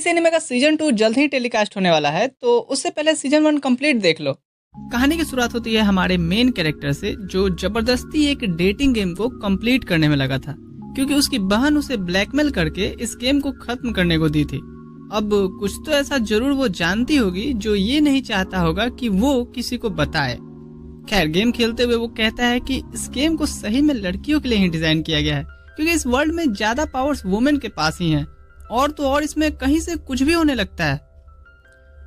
इस एनिमे का सीजन 2 जल्द ही टेलीकास्ट होने वाला है, तो उससे पहले सीजन 1 कंप्लीट देख लो। कहानी की शुरुआत होती है हमारे मेन कैरेक्टर से, जो जबरदस्ती एक डेटिंग गेम को कंप्लीट करने में लगा था, क्योंकि उसकी बहन उसे ब्लैकमेल करके इस गेम को खत्म करने को दी थी। अब कुछ तो ऐसा जरूर वो जानती होगी जो ये नहीं चाहता होगा कि वो किसी को बताए। खैर, गेम खेलते हुए वो कहता है कि इस गेम को सही में लड़कियों के लिए ही डिजाइन किया गया है, क्योंकि इस वर्ल्ड में ज्यादा पावर्स वुमेन के पास ही हैं, और तो और इसमें कहीं से कुछ भी होने लगता है।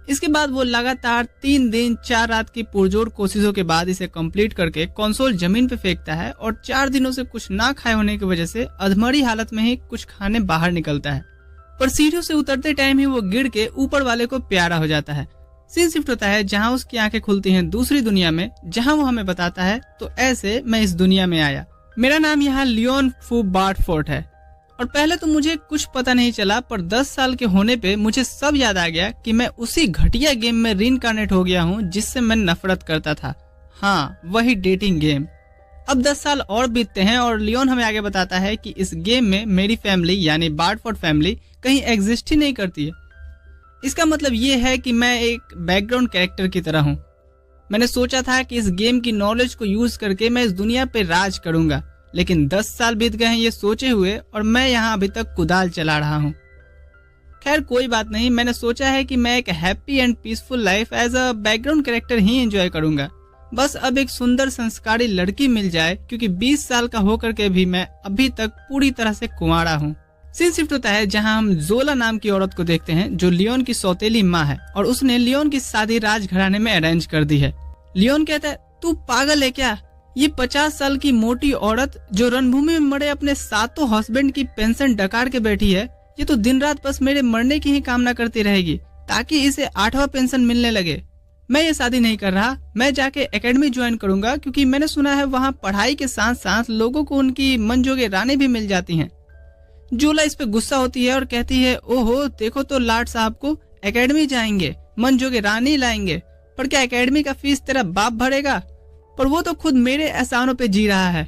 इसके बाद वो लगातार 3 दिन 4 रात की पुरजोर कोशिशों के बाद इसे कंप्लीट करके कंसोल जमीन पे फेंकता है, और 4 दिनों से कुछ ना खाए होने की वजह से अधमरी हालत में ही कुछ खाने बाहर निकलता है। पर सीढ़ियों से उतरते टाइम ही वो गिर के ऊपर वाले को प्यारा हो जाता है। सीन शिफ्ट होता है जहाँ उसकी आंखें खुलती हैं दूसरी दुनिया में, जहाँ वो हमें बताता है, तो ऐसे मैं इस दुनिया में आया। मेरा नाम यहाँ लियोन फू बार्टफोर्ट है, और पहले तो मुझे कुछ पता नहीं चला, पर 10 साल के होने पे मुझे सब याद आ गया कि मैं उसी घटिया गेम में रीइंकार्नेट हो गया हूँ जिससे मैं नफरत करता था। हाँ, वही डेटिंग गेम। अब 10 साल और बीतते हैं और लियोन हमें आगे बताता है कि इस गेम में मेरी फैमिली यानी बार्टफोर्ड फैमिली कहीं एग्जिस्ट ही नहीं करती है। इसका मतलब ये है कि मैं एक बैकग्राउंड कैरेक्टर की तरह हूँ। मैंने सोचा था कि इस गेम की नॉलेज को यूज करके मैं इस दुनिया पे राज करूंगा, लेकिन 10 साल बीत गए हैं ये सोचे हुए, और मैं यहाँ अभी तक कुदाल चला रहा हूँ। खैर, कोई बात नहीं, मैंने सोचा है कि मैं एक happy and peaceful life as a background character ही एंजॉय करूंगा। बस अब एक सुंदर संस्कारी लड़की मिल जाए, क्योंकि 20 साल का होकर के भी मैं अभी तक पूरी तरह से कुंवारा हूँ। सीन शिफ्ट होता है जहाँ हम जोला नाम की औरत को देखते हैं, जो लियोन की सौतेली माँ है, और उसने लियोन की शादी राजघराने में अरेंज कर दी है। लियोन कहता है, तू पागल है क्या? ये 50 साल की मोटी औरत जो रणभूमि में मरे अपने 7 हस्बैंड की पेंशन डकार के बैठी है, ये तो दिन रात बस मेरे मरने की ही कामना करती रहेगी ताकि इसे 8वां पेंशन मिलने लगे। मैं ये शादी नहीं कर रहा, मैं जाके एकेडमी ज्वाइन करूंगा, क्योंकि मैंने सुना है वहाँ पढ़ाई के साथ साथ लोगों को उनकी मनजोगे रानी भी मिल जाती हैं। जोला इस पे गुस्सा होती है और कहती है, ओहो देखो तो लाट साहब को एकेडमी जाएंगे, मनजोगे रानी लाएंगे, पर क्या एकेडमी का फीस तेरा बाप भरेगा? पर वो तो खुद मेरे एहसानों पे जी रहा है।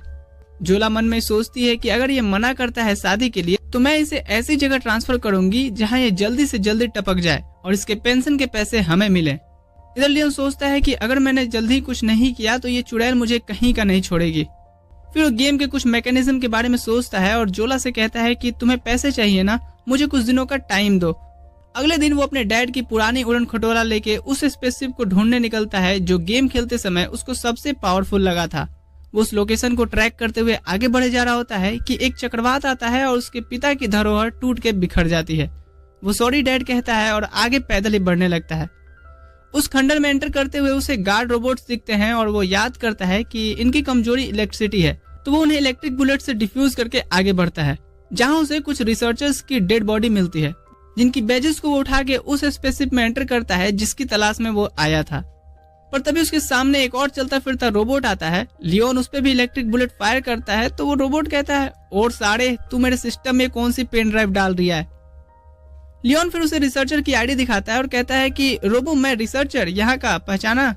जोला मन में सोचती है कि अगर ये मना करता है शादी के लिए, तो मैं इसे ऐसी जगह ट्रांसफर करूंगी जहां ये जल्दी से जल्दी टपक जाए और इसके पेंशन के पैसे हमें मिले। इधर लियोन सोचता है कि अगर मैंने जल्दी कुछ नहीं किया तो ये चुड़ैल मुझे कहीं का नहीं छोड़ेगी। फिर वो गेम के कुछ मैकेनिज्म के बारे में सोचता है और जोला से कहता है कि तुम्हें पैसे चाहिए ना, मुझे कुछ दिनों का टाइम दो। अगले दिन वो अपने डैड की पुरानी उड़न खटोला लेके उस स्पेसशिप को ढूंढने निकलता है जो गेम खेलते समय उसको सबसे पावरफुल लगा था। वो उस लोकेशन को ट्रैक करते हुए आगे बढ़े जा रहा होता है कि एक चक्रवात आता है और उसके पिता की धरोहर टूट के बिखर जाती है। वो सॉरी डैड कहता है और आगे पैदल ही बढ़ने लगता है। उस खंडर में एंटर करते हुए उसे गार्ड रोबोट्स दिखते हैं और वो याद करता है कि इनकी कमजोरी इलेक्ट्रिसिटी है, तो वो उन्हें इलेक्ट्रिक बुलेट से डिफ्यूज करके आगे बढ़ता है, जहां उसे कुछ रिसर्चर्स की डेड बॉडी मिलती है, जिनकी बैजेस को वो उठा के उस स्पेसशिप में एंटर करता है जिसकी तलाश में वो आया था। पर तभी उसके सामने एक और चलता फिरता रोबोट आता है। लियोन उस पे भी इलेक्ट्रिक बुलेट फायर करता है, तो वो रोबोट कहता है, और सारे तू मेरे सिस्टम में कौन सी पेन ड्राइव डाल दिया है? लियोन फिर उसे रिसर्चर की आईडी दिखाता है और कहता है कि रोबो मैं रिसर्चर यहाँ का, पहचाना?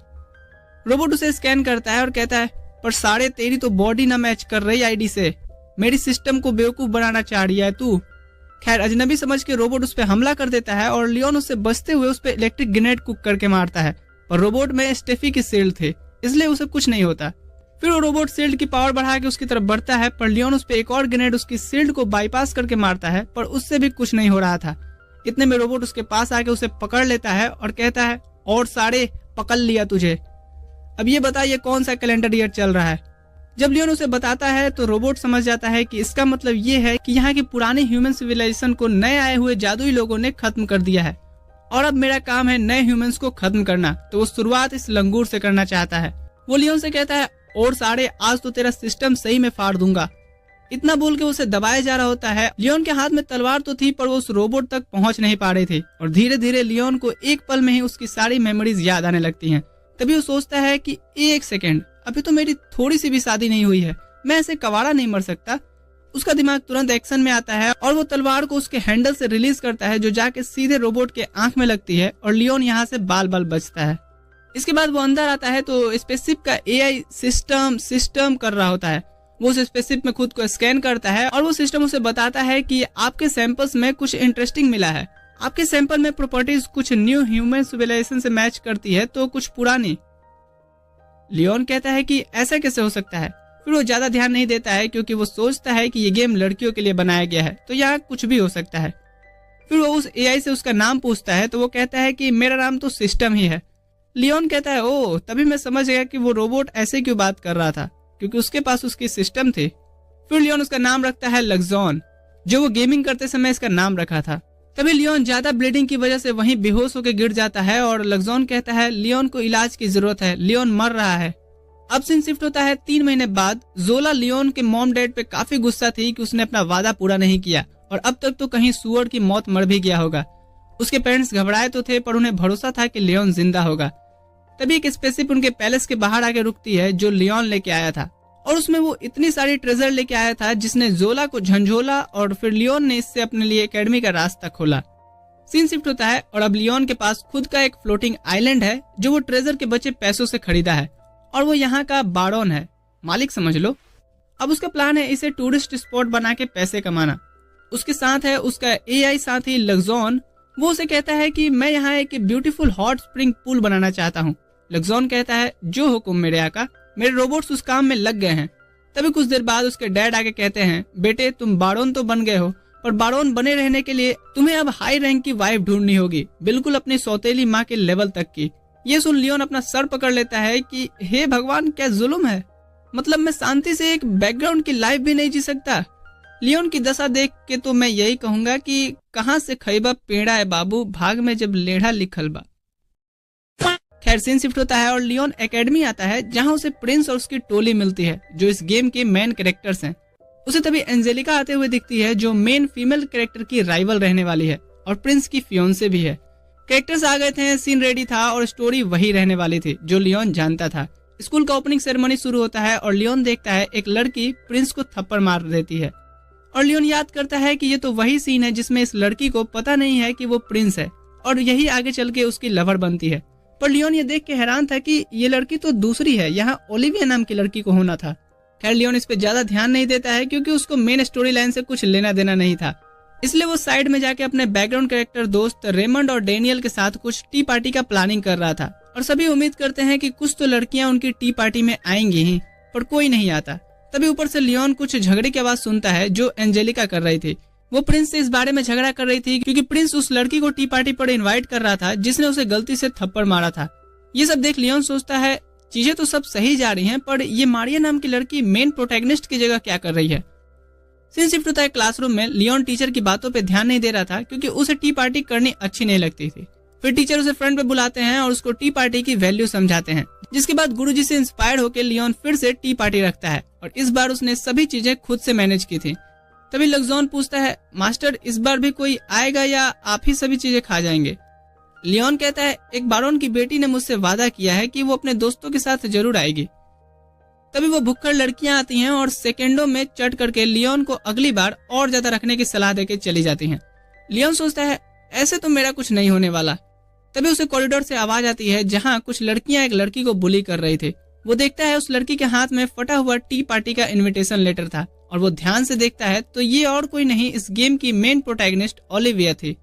रोबोट उसे स्कैन करता है और कहता है, पर सारे तेरी तो बॉडी ना मैच कर रही आईडी से, मेरी सिस्टम को बेवकूफ बनाना चाह रही है तू। खैर, अजनबी समझ के रोबोट उस पर हमला कर देता है और लियोन उससे बचते हुए उस पर इलेक्ट्रिक ग्रेनेड कुक करके मारता है, पर रोबोट में स्टेफी की शील्ड थे, इसलिए उसे कुछ नहीं होता। फिर वो रोबोट शील्ड की पावर बढ़ा के उसकी तरफ बढ़ता है, पर लियोन उस पर एक और ग्रेनेड उसकी शील्ड को बाईपास करके मारता है, पर उससे भी कुछ नहीं हो रहा था। इतने में रोबोट उसके पास आके उसे पकड़ लेता है और कहता है, और सारे पकड़ लिया तुझे, अब ये बता ये कौन सा कैलेंडर ईयर चल रहा है? जब लियोन उसे बताता है तो रोबोट समझ जाता है कि इसका मतलब ये है कि यहाँ की पुरानी ह्यूमन सिविलाइजेशन को नए आए हुए जादुई लोगों ने खत्म कर दिया है, और अब मेरा काम है नए ह्यूमंस को खत्म करना। तो वो शुरुआत इस लंगूर से करना चाहता है। वो लियोन से कहता है, और सारे आज तो तेरा सिस्टम सही में फाड़ दूंगा। इतना बोल के उसे दबाया जा रहा होता है। लियोन के हाथ में तलवार तो थी, पर वो उस रोबोट तक पहुंच नहीं पा रही थी, और धीरे धीरे लियोन को एक पल में ही उसकी सारी मेमोरीज याद आने लगती हैं। तभी वो सोचता है कि एक सेकेंड, अभी तो मेरी थोड़ी सी भी शादी नहीं हुई है, मैं ऐसे कवाड़ा नहीं मर सकता। उसका दिमाग तुरंत एक्शन में आता है और वो तलवार को उसके हैंडल से रिलीज करता है, जो जाके सीधे रोबोट के आंख में लगती है, और लियोन यहाँ से बाल बाल बचता है। इसके बाद वो अंदर आता है तो स्पेसशिप का एआई सिस्टम कर रहा होता है। वो उस स्पेसशिप में खुद को स्कैन करता है और वो सिस्टम उसे बताता है कि आपके सैंपल्स में कुछ इंटरेस्टिंग मिला है, आपके सैंपल में प्रॉपर्टीज कुछ न्यू ह्यूमन सिविलाइजेशन से मैच करती है तो कुछ पुरानी। लियोन कहता है कि ऐसा कैसे हो सकता है। फिर वो ज्यादा ध्यान नहीं देता है क्योंकि वो सोचता है कि ये गेम लड़कियों के लिए बनाया गया है, तो यहाँ कुछ भी हो सकता है। फिर वो उस एआई से उसका नाम पूछता है तो वो कहता है कि मेरा नाम तो सिस्टम ही है। लियोन कहता है ओह, तभी मैं समझ गया कि वो रोबोट ऐसे क्यों बात कर रहा था, क्योंकि उसके पास उसकी सिस्टम थी। फिर लियोन उसका नाम रखता है लग्जॉन, जो वो गेमिंग करते समय इसका नाम रखा था। तभी लियोन ज्यादा ब्लीडिंग की वजह से वहीं बेहोश होकर गिर जाता है और लग्जॉन कहता है लियोन को इलाज की जरूरत है, लियोन मर रहा है। अब सीन शिफ्ट होता है 3 महीने बाद। जोला लियोन के मॉम डैड पे काफी गुस्सा थी कि उसने अपना वादा पूरा नहीं किया और अब तक तो कहीं सुअर की मौत मर भी गया होगा। उसके पेरेंट्स घबराए तो थे पर उन्हें भरोसा था कि लियोन जिंदा होगा। तभी एक स्पेसशिप उनके पैलेस के बाहर आके रुकती है जो लियोन लेके आया था और उसमें वो इतनी सारी ट्रेजर लेके आया था जिसने जोला को झंझोला और फिर लियोन ने इससे अपने लिए एकेडमी का रास्ता खोला। सीन शिफ्ट होता है और अब लियोन के पास खुद का एक फ्लोटिंग आइलैंड है जो वो ट्रेजर के बचे पैसों से खरीदा है और वो यहाँ का बारोन है, मालिक समझ लो। अब उसका प्लान है इसे टूरिस्ट स्पॉट बना के पैसे कमाना। उसके साथ है उसका एआई साथी लग्जॉन। वो उसे कहता है कि मैं यहाँ एक ब्यूटीफुल हॉट स्प्रिंग पूल बनाना चाहता हूँ। लग्जॉन कहता है जो हुकुम मेरे आका, मेरे रोबोट्स उस काम में लग गए हैं। तभी कुछ देर बाद उसके डैड आके कहते हैं बेटे तुम बारोन तो बन गए हो, पर बारोन बने रहने के लिए तुम्हें अब हाई रैंक की वाइफ ढूंढनी होगी, बिल्कुल अपनी सौतेली माँ के लेवल तक की। ये सुन लियोन अपना सर पकड़ लेता है कि हे भगवान क्या जुल्म है, मतलब मैं शांति से एक बैकग्राउंड की लाइफ भी नहीं जी सकता। लियोन की दशा देख के तो मैं यही कहूंगा कि कहाँ से खैबा पेड़ा है बाबू, भाग में जब लेढ़ा लिखल बा। खैर सीन शिफ्ट होता है और लियोन एकेडमी आता है जहाँ उसे प्रिंस और उसकी टोली मिलती है जो इस गेम के मेन कैरेक्टर्स हैं। उसे तभी एंजेलिका आते हुए दिखती है जो मेन फीमेल कैरेक्टर की राइवल रहने वाली है और प्रिंस की फियोंसे भी है। कैरेक्टर्स आ गए थे, सीन रेडी था और स्टोरी वही रहने वाली थी जो लियोन जानता था। स्कूल का ओपनिंग सेरेमनी शुरू होता है और लियोन देखता है एक लड़की प्रिंस को थप्पड़ मार देती है और लियोन याद करता है कि ये तो वही सीन है जिसमें इस लड़की को पता नहीं है कि वो प्रिंस है और यही आगे चल के उसकी लवर बनती है। पर लियोन ये देख के हैरान था कि ये लड़की तो दूसरी है, यहाँ ओलिविया नाम की लड़की को होना था। खैर लियोन इस पे ज्यादा ध्यान नहीं देता है क्योंकि उसको मेन स्टोरी लाइन से कुछ लेना देना नहीं था, इसलिए वो साइड में जाके अपने बैकग्राउंड कैरेक्टर दोस्त रेमंड और डेनियल के साथ कुछ टी पार्टी का प्लानिंग कर रहा था और सभी उम्मीद करते हैं कि कुछ तो लड़कियां उनकी टी पार्टी में आएंगी ही, पर कोई नहीं आता। तभी ऊपर से लियोन कुछ झगड़े की आवाज सुनता है जो एंजेलिका कर रही थी। वो प्रिंस से इस बारे में झगड़ा कर रही थी क्योंकि प्रिंस उस लड़की को टी पार्टी पर इनवाइट कर रहा था जिसने उसे गलती से थप्पड़ मारा था। ये सब देख लियोन सोचता है चीजें तो सब सही जा रही हैं, पर ये मारिया नाम की लड़की मेन प्रोटैगनिस्ट की जगह क्या कर रही है। सीन शिफ्ट होता है क्लासरूम में। लियोन टीचर की बातों पे ध्यान नहीं दे रहा था क्योंकि उसे टी पार्टी करनी अच्छी नहीं लगती थी। फिर टीचर उसे फ्रंट पे बुलाते हैं और उसको टी पार्टी की वैल्यू समझाते हैं, जिसके बाद गुरुजी से इंस्पायर होकर लियोन फिर से टी पार्टी रखता है और इस बार उसने सभी चीजें खुद से मैनेज की थी। तभी लग्जॉन पूछता है मास्टर इस बार भी कोई आएगा या आप ही सभी चीजें खा जाएंगे। लियोन कहता है एक बारोन की बेटी ने मुझसे वादा किया है कि वो अपने दोस्तों के साथ जरूर आएगी। तभी वो भुक्खड़ लड़कियां आती हैं और सेकेंडों में चट करके लियोन को अगली बार और ज्यादा रखने की सलाह देके चली जाती हैं। लियोन सोचता है ऐसे तो मेरा कुछ नहीं होने वाला। तभी उसे कॉरिडोर से आवाज आती है जहां कुछ लड़कियां एक लड़की को बुली कर रही थी। वो देखता है उस लड़की के हाथ में फटा हुआ टी पार्टी का इनविटेशन लेटर था और वो ध्यान से देखता है तो ये और कोई नहीं इस गेम की मेन प्रोटैगनिस्ट ओलिविया थी।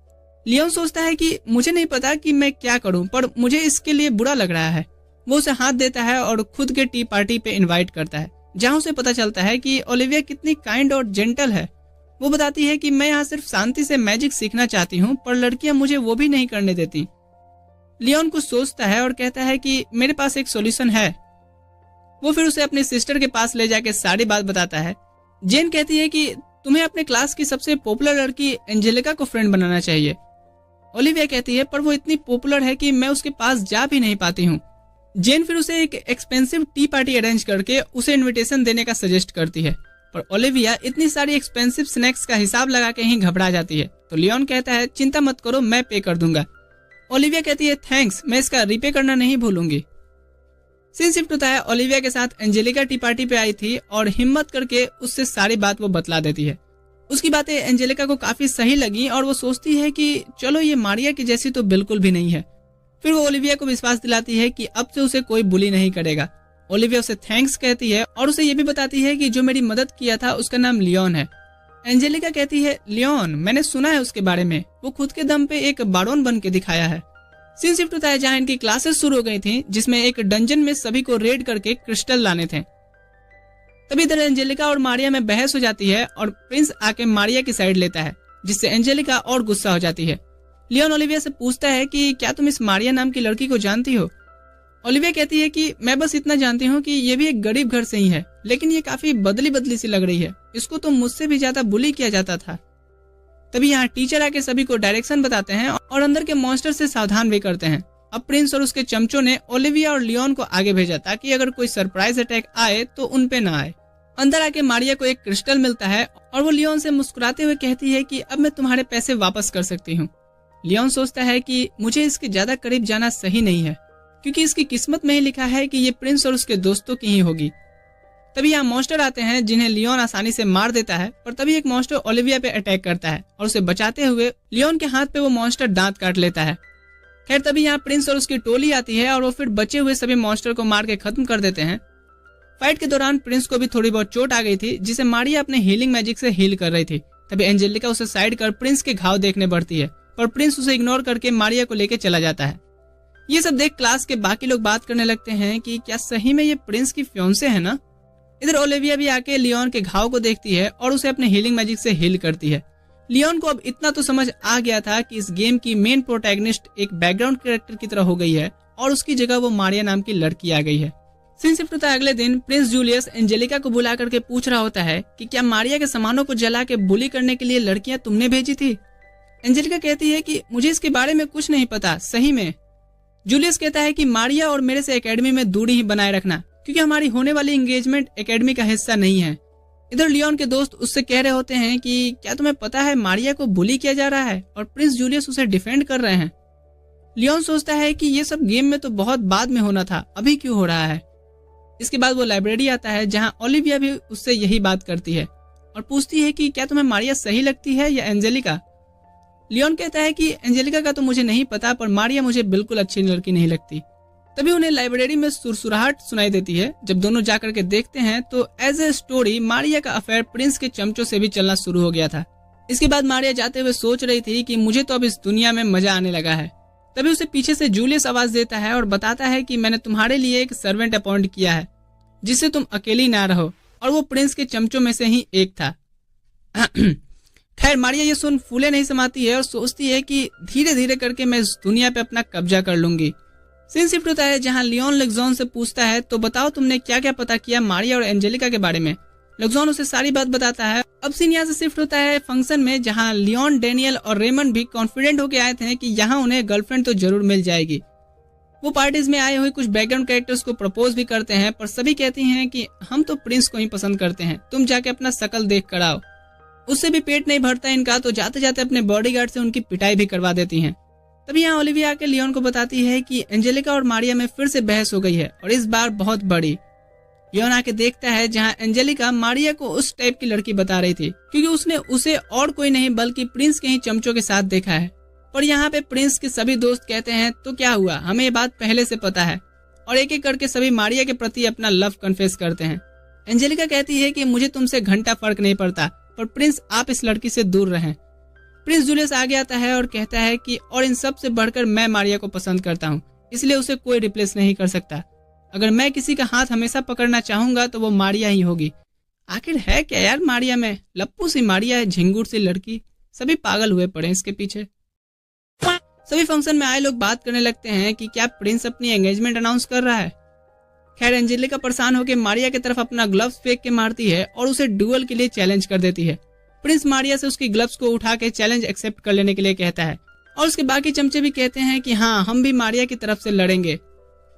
लियोन सोचता है कि मुझे नहीं पता कि मैं क्या करूं, पर मुझे इसके लिए बुरा लग रहा है। वो उसे हाथ देता है और खुद के टी पार्टी पे इनवाइट करता है जहां उसे पता चलता है कि ओलिविया कितनी काइंड और जेंटल है। वो बताती है कि मैं यहाँ सिर्फ शांति से मैजिक सीखना चाहती हूँ, पर लड़कियां मुझे वो भी नहीं करने देती। लियोन कुछ सोचता है और कहता है कि मेरे पास एक सॉल्यूशन है। वो फिर उसे अपनी सिस्टर के पास ले जाके सारी बात बताता है। जेन कहती है कि तुम्हें अपने क्लास की सबसे पॉपुलर लड़की एंजेलिका को फ्रेंड बनाना चाहिए। ओलिविया कहती है पर वो इतनी पॉपुलर है कि मैं उसके पास जा भी नहीं पाती हूँ। जेन फिर उसे एक एक्सपेंसिव टी पार्टी अरेंज करके उसे इनविटेशन देने का सजेस्ट करती है, पर ओलिविया इतनी सारी एक्सपेंसिव स्नैक्स का हिसाब लगा के ही घबरा जाती है। तो लियोन कहता है चिंता मत करो मैं पे कर दूंगा। ओलिविया कहती है थैंक्स, मैं इसका रीपे करना नहीं भूलूंगी। सीन शिफ्ट होता है ओलिविया के साथ एंजेलिका टी पार्टी पे आई थी और हिम्मत करके उससे सारी बात वो बतला देती है। उसकी बातें एंजेलिका को काफी सही लगी और वो सोचती है कि चलो ये मारिया की जैसी तो बिल्कुल भी नहीं है। फिर वो ओलिविया को विश्वास दिलाती है कि अब से उसे कोई बुली नहीं करेगा। ओलिविया उसे थैंक्स कहती है और उसे ये भी बताती है कि जो मेरी मदद किया था उसका नाम लियोन है। एंजेलिका कहती है, लियोन, मैंने सुना है उसके बारे में, वो खुद के दम पे एक बारोन बन के दिखाया है। सीन शिफ्ट होता है जहाँ इनकी क्लासेस शुरू हो गई थी, जिसमें एक डंजन में सभी को रेड करके क्रिस्टल लाने थे। तभी इधर एंजेलिका और मारिया में बहस हो जाती है और प्रिंस आके मारिया की साइड लेता है, जिससे एंजेलिका और गुस्सा हो जाती है। लियोन ओलिविया से पूछता है कि क्या तुम इस मारिया नाम की लड़की को जानती हो? ओलिविया कहती है कि मैं बस इतना जानती हूँ कि ये भी एक गरीब घर से ही है, लेकिन ये काफी बदली बदली सी लग रही है, इसको तो मुझसे भी ज्यादा बुली किया जाता था। तभी यहाँ टीचर आके सभी को डायरेक्शन बताते हैं और अंदर के मॉन्स्टर से सावधान भी करते हैं। अब प्रिंस और उसके चमचों ने ओलिविया और लियोन को आगे भेजा ताकि अगर कोई सरप्राइज अटैक आए तो उन पे ना आए। अंदर आके मारिया को एक क्रिस्टल मिलता है और वो लियोन से मुस्कुराते हुए कहती है कि अब मैं तुम्हारे पैसे वापस कर सकती हूँ। लियोन सोचता है कि मुझे इसके ज्यादा करीब जाना सही नहीं है, क्योंकि इसकी किस्मत में ही लिखा है कि ये प्रिंस और उसके दोस्तों की ही होगी। तभी यहाँ मॉन्स्टर आते हैं जिन्हें लियोन आसानी से मार देता है, पर तभी एक मॉन्स्टर ओलिविया पे अटैक करता है और उसे बचाते हुए लियोन के हाथ पे वो मॉन्स्टर दांत काट लेता है। खैर तभी यहाँ प्रिंस और उसकी टोली आती है और वो फिर बचे हुए सभी मॉन्स्टर को मार के खत्म कर देते हैं। फाइट के दौरान प्रिंस को भी थोड़ी बहुत चोट आ गई थी, जिसे मारिया अपने हीलिंग मैजिक से हील कर रही थी। तभी एंजेलिका उसे साइड कर प्रिंस के घाव देखने बढ़ती है, पर प्रिंस उसे इग्नोर करके मारिया को लेके चला जाता है। ये सब देख क्लास के बाकी लोग बात करने लगते हैं कि क्या सही में ये प्रिंस की फियोंसे है ना। इधर ओलिविया भी आके लियोन के घाव को देखती है और उसे अपने हीलिंग मैजिक से हील करती है। लियोन को अब इतना तो समझ आ गया था कि इस गेम की मेन प्रोटैगनिस्ट एक बैकग्राउंड कैरेक्टर की तरह हो गई है और उसकी जगह वो मारिया नाम की लड़की आ गई है। सीन शिफ्ट होता है अगले दिन। प्रिंस जूलियस एंजेलिका को बुला करके पूछ रहा होता है कि क्या मारिया के सामानों को जला के बुली करने के लिए लड़कियां तुमने भेजी थी? एंजेलिका कहती है कि मुझे इसके बारे में कुछ नहीं पता, सही में। जूलियस कहता है कि मारिया और मेरे से एकेडमी में दूरी ही बनाए रखना, क्योंकि हमारी होने वाली एंगेजमेंट एकेडमी का हिस्सा नहीं है। इधर लियोन के दोस्त उससे कह रहे होते हैं कि क्या तुम्हें पता है मारिया को बुली किया जा रहा है, और प्रिंस जूलियस उसे डिफेंड कर रहे हैं। लियोन सोचता है कि ये सब गेम में तो बहुत बाद में होना था, अभी क्यों हो रहा है। इसके बाद वो लाइब्रेरी आता है जहां ओलिविया भी उससे यही बात करती है और पूछती है कि क्या तुम्हें मारिया सही लगती है या एंजेलिका। लियोन कहता है कि एंजेलिका का तो मुझे नहीं पता, पर मारिया मुझे बिल्कुल अच्छी लड़की नहीं लगती। तभी उन्हें लाइब्रेरी में सुरसुराहट सुनाई देती है। जब दोनों जाकर के देखते हैं तो एज ए स्टोरी मारिया का अफेयर प्रिंस के चमचों से भी चलना शुरू हो गया था। इसके बाद मारिया जाते हुए सोच रही थी कि मुझे तो अब इस दुनिया में मजा आने लगा है। तभी उसे पीछे से जूलियस आवाज देता है और बताता है कि मैंने तुम्हारे लिए एक सर्वेंट अपॉइंट किया है जिससे तुम अकेली ना रहो, और वो प्रिंस के चमचों में से ही एक था। खैर मारिया ये सुन फूले नहीं समाती है और सोचती है कि धीरे धीरे करके मैं इस दुनिया पे अपना कब्जा कर लूंगी। सीन शिफ्ट होता है जहां लियोन लेक्सॉन से पूछता है तो बताओ तुमने क्या क्या पता किया मारिया और एंजेलिका के बारे में। लेक्सॉन उसे सारी बात बताता है। अब सीन यहाँ से शिफ्ट होता है फंक्शन में, जहां लियोन, डेनियल और रेमंड भी कॉन्फिडेंट होके आए थे कि यहाँ उन्हें गर्लफ्रेंड तो जरूर मिल जाएगी। वो पार्टीज में आए हुए कुछ बैकग्राउंड कैरेक्टर्स को प्रपोज भी करते हैं, पर सभी कहती हैं कि हम तो प्रिंस को ही पसंद करते हैं, तुम जाके अपना शकल देख कर आओ। उससे भी पेट नहीं भरता इनका, तो जाते जाते अपने बॉडीगार्ड से उनकी पिटाई भी करवा देती हैं। तभी यहाँ ओलिविया के लियोन को बताती है कि एंजेलिका और मारिया में फिर से बहस हो गई है और इस बार बहुत बड़ी। लियोन आके देखता है जहाँ एंजेलिका मारिया को उस टाइप की लड़की बता रही थी, क्योंकि उसने उसे और कोई नहीं बल्कि प्रिंस के ही चमचों के साथ देखा है। और यहाँ पे प्रिंस के सभी दोस्त कहते हैं तो क्या हुआ, हमें ये बात पहले से पता है, और एक एक करके सभी मारिया के प्रति अपना लव कन्फेस करते हैं। एंजेलिका कहती है कि मुझे तुमसे घंटा फर्क नहीं पड़ता, पर प्रिंस आप इस लड़की से दूर रहें। प्रिंस जूलियस आगे आता है और कहता है कि और इन सब से बढ़कर मैं मारिया को पसंद करता हूँ, इसलिए उसे कोई रिप्लेस नहीं कर सकता। अगर मैं किसी का हाथ हमेशा पकड़ना चाहूंगा तो वो मारिया ही होगी। आखिर है क्या यार मारिया में, लप्पू सी मारिया है, झिंगुर सी लड़की, सभी पागल हुए पड़े इसके पीछे। सभी फंक्शन में आए लोग बात करने लगते हैं कि क्या प्रिंस अपनी एंगेजमेंट अनाउंस कर रहा है। खैर एंजेलिका परेशान होकर मारिया की तरफ अपना ग्लव्स फेंक के मारती है और उसे डुअल के लिए चैलेंज कर देती है। प्रिंस मारिया से उसकी ग्लव्स को उठा के चैलेंज एक्सेप्ट कर लेने के लिए कहता है, और उसके बाकी चमचे भी कहते हैं कि हाँ हम भी मारिया की तरफ से लड़ेंगे।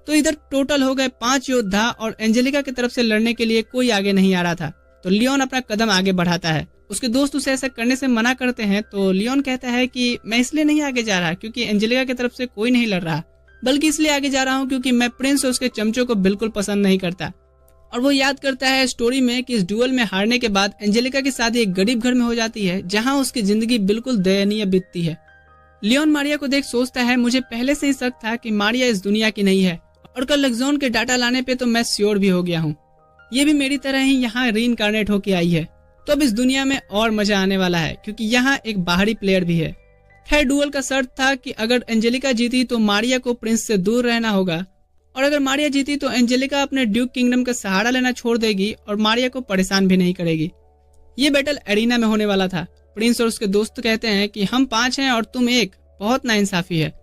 तो इधर टोटल हो गए 5 योद्धा और एंजेलिका की तरफ से लड़ने के लिए कोई आगे नहीं आ रहा था। तो लियोन अपना कदम आगे बढ़ाता है। उसके दोस्त उसे ऐसा करने से मना करते हैं, तो लियोन कहता है कि मैं इसलिए नहीं आगे जा रहा क्योंकि एंजेलिका की तरफ से कोई नहीं लड़ रहा, बल्कि इसलिए आगे जा रहा हूँ क्योंकि मैं प्रिंस और उसके चमचों को बिल्कुल पसंद नहीं करता। और वो याद करता है स्टोरी में कि इस डुअल में हारने के बाद एंजेलिका की शादी एक गरीब घर में हो जाती है जहाँ उसकी जिंदगी बिल्कुल दयनीय बीतती है। लियोन मारिया को देख सोचता है, मुझे पहले से ही शक था कि मारिया इस दुनिया की नहीं है, और कल लेक्सॉन के डाटा लाने पे तो मैं श्योर भी हो गया हूँ। ये भी मेरी तरह ही यहाँ रीइंकार्नेट होके आई है। तो अब इस दुनिया में और मजा आने वाला है, क्योंकि यहाँ एक बाहरी प्लेयर भी है। खैर, डुअल का शर्त था कि अगर एंजेलिका जीती तो मारिया को प्रिंस से दूर रहना होगा, और अगर मारिया जीती तो एंजेलिका अपने ड्यूक किंगडम का सहारा लेना छोड़ देगी और मारिया को परेशान भी नहीं करेगी। ये बैटल एरिना में होने वाला था। प्रिंस और उसके दोस्त कहते हैं कि हम 5 हैं और तुम 1, बहुत नाइंसाफी है।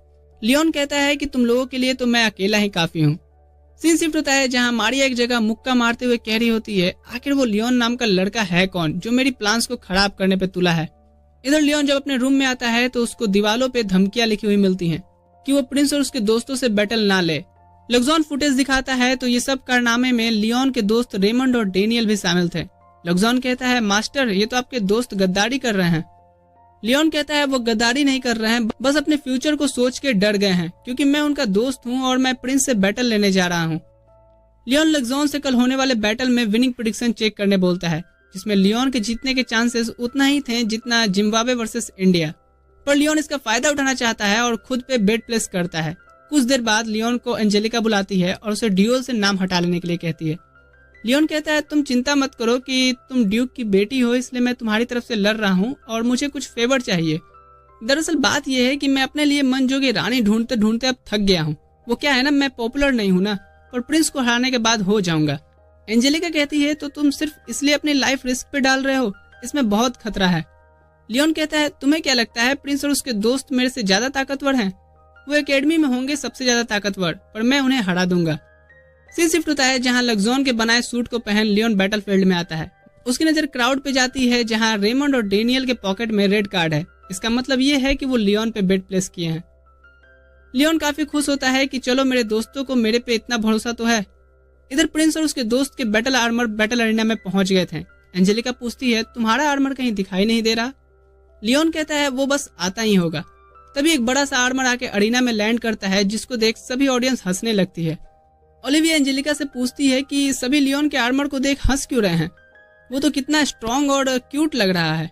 लियोन कहता है कि तुम लोगों के लिए तो मैं अकेला ही काफी हूँ। सीन शिफ्ट होता है जहाँ मारिया एक जगह मुक्का मारते हुए कह रही होती है, आखिर वो लियोन नाम का लड़का है कौन जो मेरी प्लान्स को खराब करने पे तुला है। इधर लियोन जब अपने रूम में आता है तो उसको दीवालों पे धमकियां लिखी हुई मिलती हैं कि वो प्रिंस और उसके दोस्तों से बैटल ना ले। लग्जॉन फुटेज दिखाता है तो ये सब कारनामे में लियोन के दोस्त रेमंड और डेनियल भी शामिल थे। लग्जॉन कहता है, मास्टर ये तो आपके दोस्त गद्दारी कर रहे हैं। लियोन कहता है वो गद्दारी नहीं कर रहे हैं, बस अपने फ्यूचर को सोच के डर गए हैं, क्योंकि मैं उनका दोस्त हूँ और मैं प्रिंस से बैटल लेने जा रहा हूँ। लियोन लग्जॉन से कल होने वाले बैटल में विनिंग प्रेडिक्शन चेक करने बोलता है, जिसमें लियोन के जीतने के चांसेस उतना ही थे जितना जिम्बाब्वे वर्सेस इंडिया, पर लियोन इसका फायदा उठाना चाहता है और खुद पे बेट प्लेस करता है। कुछ देर बाद लियोन को एंजेलिका बुलाती है और उसे ड्यूल से नाम हटा लेने के लिए कहती है। लियोन कहता है, तुम चिंता मत करो कि तुम ड्यूक की बेटी हो, इसलिए मैं तुम्हारी तरफ से लड़ रहा हूँ और मुझे कुछ फेवर चाहिए। दरअसल बात यह है कि मैं अपने लिए मनजोगी रानी ढूंढते ढूंढते अब थक गया हूँ। वो क्या है ना, मैं पॉपुलर नहीं हूँ ना, और प्रिंस को हराने के बाद हो जाऊंगा। एंजेलिका कहती है, तो तुम सिर्फ इसलिए अपनी लाइफ रिस्क पे डाल रहे हो, इसमें बहुत खतरा है। लियोन कहता है, तुम्हें क्या लगता है प्रिंस और उसके दोस्त मेरे से ज्यादा ताकतवर हैं? वो एकेडमी में होंगे सबसे ज्यादा ताकतवर, पर मैं उन्हें हरा दूंगा। सीन शिफ्ट होता है जहां लग्जॉन के बनाए सूट को पहन लियोन बैटलफील्ड में आता है। उसकी नजर क्राउड पे जाती है जहां रेमंड और डेनियल के पॉकेट में रेड कार्ड है। इसका मतलब ये है कि वो लियोन पे बेट प्लेस किए हैं। लियोन काफी खुश होता है कि चलो मेरे दोस्तों को मेरे पे इतना भरोसा तो है। इधर प्रिंस और उसके दोस्त के बैटल आर्मर बैटल अरीना में पहुंच गए थे। एंजेलिका पूछती है, तुम्हारा आर्मर कहीं दिखाई नहीं दे रहा? लियोन कहता है, वो बस आता ही होगा। तभी एक बड़ा सा आर्मर आके अरीना में लैंड करता है, जिसको देख सभी ऑडियंस हंसने लगती है। ओलिविया एंजेलिका से पूछती है कि सभी लियोन के आर्मर को देख हंस क्यों रहे हैं, वो तो कितना स्ट्रॉन्ग और क्यूट लग रहा है।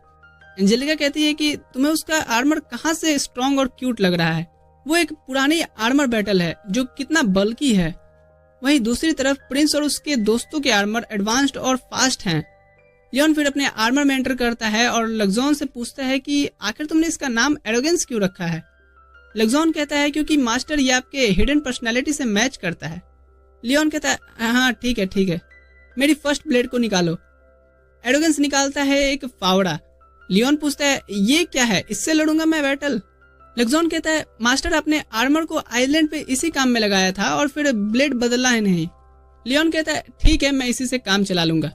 एंजेलिका कहती है कि तुम्हें उसका आर्मर कहाँ से स्ट्रॉन्ग और क्यूट लग रहा है, वो एक पुरानी आर्मर बैटल है जो कितना बल्कि है। वहीं दूसरी तरफ प्रिंस और उसके दोस्तों के आर्मर एडवांस्ड और फास्ट हैं। लियोन फिर अपने आर्मर में एंटर करता है और लग्जॉन से पूछता है कि आखिर तुमने इसका नाम एरोगेंस क्यों रखा है? लग्जॉन कहता है, क्योंकि मास्टर ये आपके हिडन पर्सनैलिटी से मैच करता है। लियोन कहता है, हाँ ठीक है, मेरी फर्स्ट ब्लेड को निकालो। एरोगेंस निकालता है एक फावड़ा। लियोन पूछता है, ये क्या है, इससे लड़ूंगा मैं बैटल? लग्जॉन कहता है, मास्टर आपने आर्मर को आइलैंड पे इसी काम में लगाया था और फिर ब्लेड बदला है नहीं। लियोन कहता है, ठीक है, मैं इसी से काम चला लूंगा।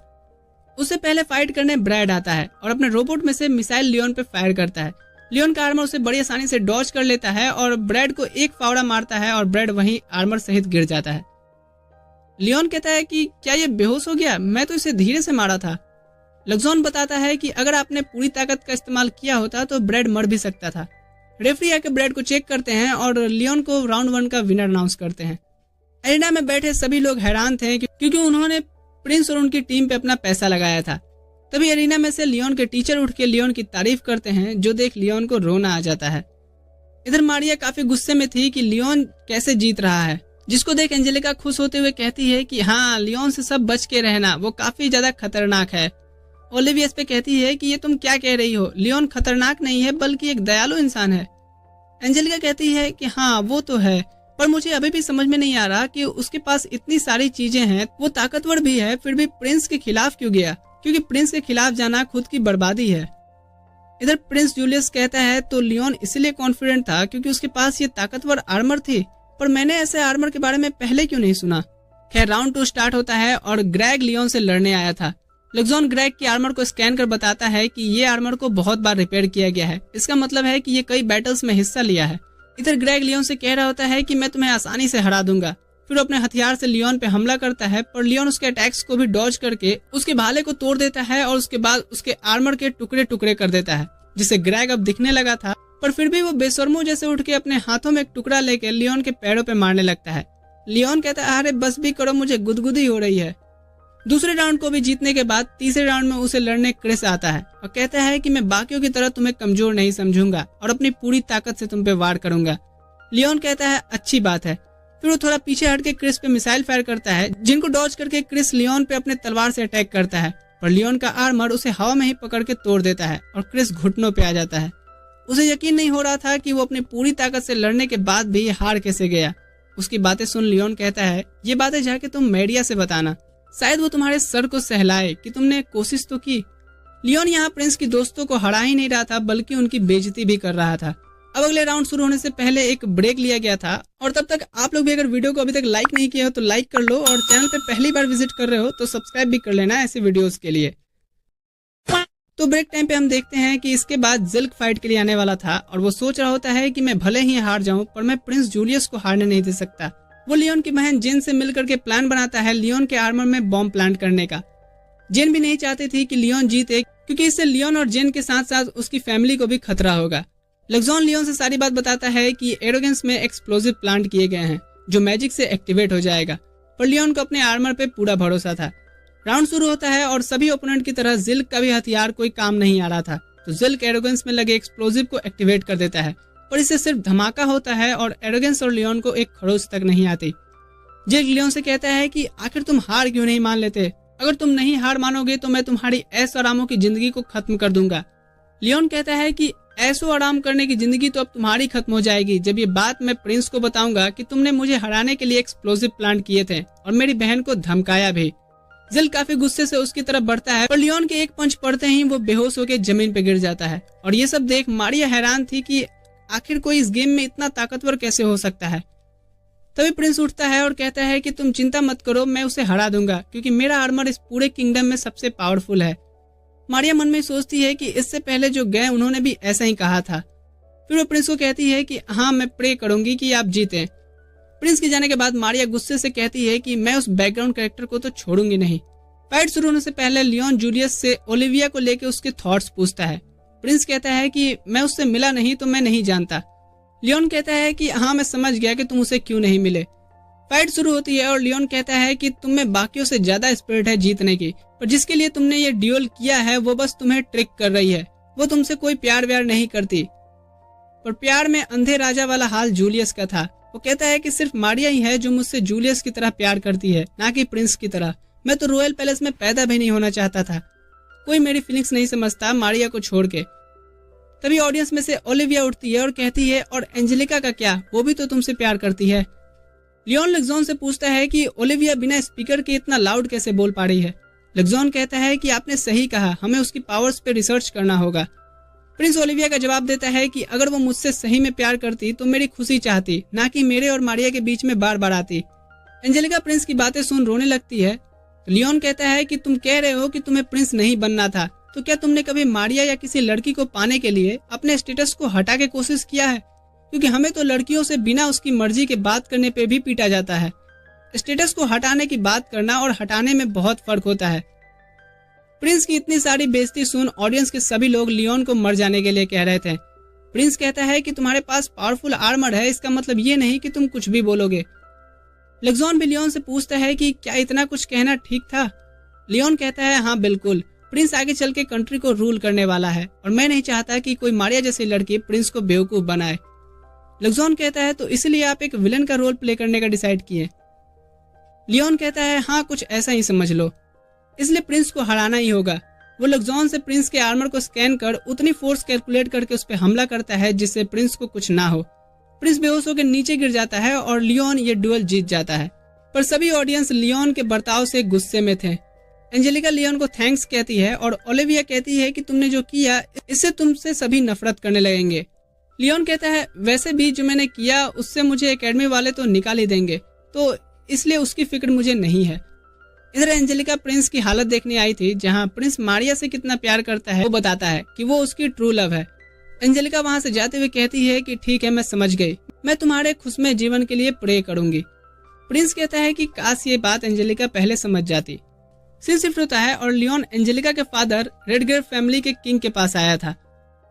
उससे पहले फाइट करने ब्रैड आता है और अपने रोबोट में से मिसाइल लियोन पे फायर करता है। लियोन का आर्मर उसे बड़ी आसानी से डॉज कर लेता है और ब्रैड को एक फावड़ा मारता है और ब्रैड वहीं आर्मर सहित गिर जाता है। लियोन कहता है कि क्या ये बेहोश हो गया? मैं तो इसे धीरे से मारा था। लग्जॉन बताता है कि अगर आपने पूरी ताकत का इस्तेमाल किया होता तो ब्रैड मर भी सकता था। रेफरी आके ब्रैड को चेक करते हैं और लियोन को राउंड 1 का विनर अनाउंस करते हैं। एरिना में बैठे सभी लोग हैरान थे क्योंकि उन्होंने प्रिंस और उनकी टीम पे अपना पैसा लगाया था। तभी एरिना में से लियोन के टीचर उठ के लियोन की तारीफ करते हैं, जो देख लियोन को रोना आ जाता है। इधर मारिया काफी गुस्से में थी कि लियोन कैसे जीत रहा है, जिसको देख एंजेलिका खुश होते हुए कहती है कि हाँ, लियोन से सब बच के रहना, वो काफी ज्यादा खतरनाक है। ओलिविया इस पे कहती है कि ये तुम क्या कह रही हो, लियोन खतरनाक नहीं है बल्कि एक दयालु इंसान है। एंजेलिका कहती है कि हाँ वो तो है, पर मुझे अभी भी समझ में नहीं आ रहा कि उसके पास इतनी सारी चीजें हैं, वो ताकतवर भी है, फिर भी प्रिंस के खिलाफ क्यों गया? क्योंकि प्रिंस के खिलाफ जाना खुद की बर्बादी है। इधर प्रिंस जूलियस कहता है तो लियोन इसलिए कॉन्फिडेंट था क्योंकि उसके पास ये ताकतवर आर्मर थी, पर मैंने ऐसे आर्मर के बारे में पहले क्यों नहीं सुना? खैर राउंड 2 स्टार्ट होता है और ग्रेग लियोन से लड़ने आया था। लग्जॉन ग्रेग की आर्मर को स्कैन कर बताता है कि ये आर्मर को बहुत बार रिपेयर किया गया है, इसका मतलब है कि ये कई बैटल्स में हिस्सा लिया है। इधर ग्रेग लियोन से कह रहा होता है कि मैं तुम्हें आसानी से हरा दूंगा। फिर अपने हथियार से लियोन पे हमला करता है, पर लियोन उसके अटैक्स को भी डॉज करके उसके भाले को तोड़ देता है और उसके बाद उसके आर्मर के टुकड़े टुकड़े कर देता है, जिससे ग्रेग अब दिखने लगा था, पर फिर भी वो बेशर्मों जैसे उठ के अपने हाथों में एक टुकड़ा लेके लियोन के पैरों पे मारने लगता है। लियोन कहता है, अरे बस भी करो, मुझे गुदगुदी हो रही है। दूसरे राउंड को भी जीतने के बाद तीसरे राउंड में उसे लड़ने क्रिस आता है और कहता है कि मैं बाकियों की तरह तुम्हें कमजोर नहीं समझूंगा और अपनी पूरी ताकत से तुम पे वार करूंगा। लियोन कहता है, अच्छी बात है। फिर वो थोड़ा पीछे हट के क्रिस पे मिसाइल फायर करता है, जिनको डॉज करके क्रिस लियोन पे अपने तलवार से अटैक करता है। पर लियोन का आर्मर उसे हवा में ही पकड़ के तोड़ देता है और क्रिस घुटनों पे आ जाता है। उसे यकीन नहीं हो रहा था कि वो अपनी पूरी ताकत से लड़ने के बाद भी हार कैसे गया। उसकी बातें सुन लियोन कहता है, ये बातें जाके तुम मेडिया से बताना, शायद वो तुम्हारे सर को सहलाए कि तुमने कोशिश तो की। लियोन यहाँ प्रिंस की दोस्तों को हरा ही नहीं रहा था बल्कि उनकी बेइज्जती भी कर रहा था। अब अगले राउंड शुरू होने से पहले एक ब्रेक लिया गया था और तब तक आप लोग भी अगर वीडियो को अभी तक लाइक नहीं किया हो तो लाइक कर लो और चैनल पे पहली बार विजिट कर रहे हो तो सब्सक्राइब भी कर लेना ऐसे वीडियोस के लिए। तो ब्रेक टाइम पे हम देखते हैं कि इसके बाद जिल्क फाइट के लिए आने वाला था और वो सोच रहा होता है कि मैं भले ही हार जाऊं पर मैं प्रिंस जूलियस को हारने नहीं दे सकता। वो लियोन की बहन जेन से मिलकर के प्लान बनाता है लियोन के आर्मर में बॉम्ब प्लांट करने का। जेन भी नहीं चाहती थी कि लियोन जीते क्योंकि इससे लियोन और जेन के साथ साथ उसकी फैमिली को भी खतरा होगा। लग्जॉन लियोन से सारी बात बताता है कि एरोगेंस में एक्सप्लोजिव प्लांट किए गए हैं जो मैजिक से एक्टिवेट हो जाएगा, पर लियोन को अपने आर्मर पे पूरा भरोसा था। राउंड शुरू होता है और सभी ओपोनेंट की तरह जिल्क का भी हथियार कोई काम नहीं आ रहा था, तो जिल्क एरोगेंस में लगे एक्सप्लोजिव को एक्टिवेट कर देता है, पर इससे सिर्फ धमाका होता है और एरोगेंस और लियोन को एक खरोच तक नहीं आती। जिल्क लियोन से कहता है कि आखिर तुम हार क्यों नहीं मान लेते, अगर तुम नहीं हार मानोगे तो मैं तुम्हारी ऐशो आरामों की जिंदगी को खत्म कर दूंगा। लियोन कहता है कि ऐशो आराम करने की जिंदगी तो अब तुम्हारी खत्म हो जाएगी जब ये बात मैं प्रिंस को बताऊंगा कि तुमने मुझे हराने के लिए एक्सप्लोजिव प्लांट किए थे और मेरी बहन को धमकाया भी। जिल काफी गुस्से से उसकी तरफ बढ़ता है पर लियोन के एक पंच पड़ते ही वो बेहोश होकर जमीन पे गिर जाता है और ये सब देख मारिया हैरान थी कि आखिर कोई इस गेम में इतना ताकतवर कैसे हो सकता है। तभी प्रिंस उठता है और कहता है कि तुम चिंता मत करो, मैं उसे हरा दूंगा क्योंकि मेरा आर्मर इस पूरे किंगडम में सबसे पावरफुल है। मारिया मन में सोचती है कि इससे पहले जो गए उन्होंने भी ऐसा ही कहा था। फिर वो प्रिंस को कहती है कि हाँ मैं प्रे करूंगी कि आप जीतें। प्रिंस के जाने के बाद मारिया गुस्से से कहती है कि मैं उस बैकग्राउंड कैरेक्टर को तो छोड़ूंगी नहीं। फाइट शुरू होने से पहले लियोन जूलियस से ओलिविया को लेकर उसके थॉट्स पूछता है। प्रिंस कहता है कि मैं उससे मिला नहीं तो मैं नहीं जानता। लियोन कहता है कि हाँ मैं समझ गया कि तुम उसे क्यों नहीं मिले। फाइट शुरू होती है और लियोन कहता है कि तुम में बाकियों से ज्यादा स्पिरिट है जीतने की, पर जिसके लिए तुमने ये ड्यूल किया है वो बस तुम्हें ट्रिक कर रही है, वो तुमसे कोई प्यार व्यार नहीं करती। पर प्यार में अंधे राजा वाला हाल जूलियस का था। वो कहता है कि सिर्फ मारिया ही है जो मुझसे जूलियस की तरह प्यार करती है, ना कि प्रिंस की तरह। मैं तो रॉयल पैलेस में पैदा भी नहीं होना चाहता था। कोई मेरी फीलिंग्स नहीं समझता मारिया को छोड़ के। तभी ऑडियंस में से ओलिविया उठती है और कहती है और एंजेलिका का क्या, वो भी तो तुमसे प्यार करती है। लियोन लग्जॉन से पूछता है कि ओलिविया बिना स्पीकर के इतना लाउड कैसे बोल पा रही है। लग्जॉन कहता है कि आपने सही कहा, हमें उसकी पावर्स पे रिसर्च करना होगा। प्रिंस ओलिविया का जवाब देता है कि अगर वो मुझसे सही में प्यार करती तो मेरी खुशी चाहती, ना कि मेरे और मारिया के बीच में बार बार आती। एंजेलिका प्रिंस की बातें सुन रोने लगती है। तो लियोन कहता है कि तुम कह रहे हो कि तुम्हें प्रिंस नहीं बनना था, तो क्या तुमने कभी मारिया या किसी लड़की को पाने के लिए अपने स्टेटस को हटा के कोशिश किया है? क्योंकि हमें तो लड़कियों से बिना उसकी मर्जी के बात करने पे भी पीटा जाता है। स्टेटस को हटाने की बात करना और हटाने में बहुत फर्क होता है। प्रिंस की इतनी सारी बेइज्जती सुन ऑडियंस के सभी लोग लियोन को मर जाने के लिए कह रहे थे। प्रिंस कहता है कि तुम्हारे पास पावरफुल आर्मर है, इसका मतलब ये नहीं कि तुम कुछ भी बोलोगे। लग्जॉन भी लियोन से पूछता है कि क्या इतना कुछ कहना ठीक था। लियोन कहता है हाँ बिल्कुल, प्रिंस आगे चल के कंट्री को रूल करने वाला है और मैं नहीं चाहता कि कोई मारिया जैसी लड़की प्रिंस को बेवकूफ बनाए। लग्जॉन कहता है तो इसलिए आप एक विलन का रोल प्ले करने का डिसाइड किए। लियोन कहता है हाँ कुछ ऐसा ही समझ लो, इसलिए प्रिंस को हराना ही होगा। वो लग्जॉन से प्रिंस के आर्मर को स्कैन कर उतनी फोर्स कैलकुलेट करके उस पर हमला करता है जिससे प्रिंस को कुछ ना हो। प्रिंस बेहोश होकर नीचे गिर जाता है और लियोन ये डुएल जीत जाता है। पर सभी ऑडियंस लियोन के बर्ताव से गुस्से में थे। एंजेलिका लियोन को थैंक्स कहती है और ओलिविया कहती है कि तुमने जो किया इससे तुमसे सभी नफरत करने लगेंगे। लियोन कहता है वैसे भी जो मैंने किया उससे मुझे एकेडमी वाले तो निकाल ही देंगे, तो इसलिए उसकी फिक्र मुझे नहीं है। इधर एंजेलिका प्रिंस की हालत देखने आई थी, जहां प्रिंस मारिया से कितना प्यार करता है वो बताता है कि वो उसकी ट्रू लव है। एंजेलिका वहां से जाते हुए कहती है कि ठीक है मैं समझ गई, मैं तुम्हारे खुशमय जीवन के लिए प्रे करूंगी। प्रिंस कहता है कि काश ये बात एंजेलिका पहले समझ जाती। सीन शिफ्ट होता है और लियोन एंजेलिका के फादर रेडगर फैमिली के किंग के पास आया था।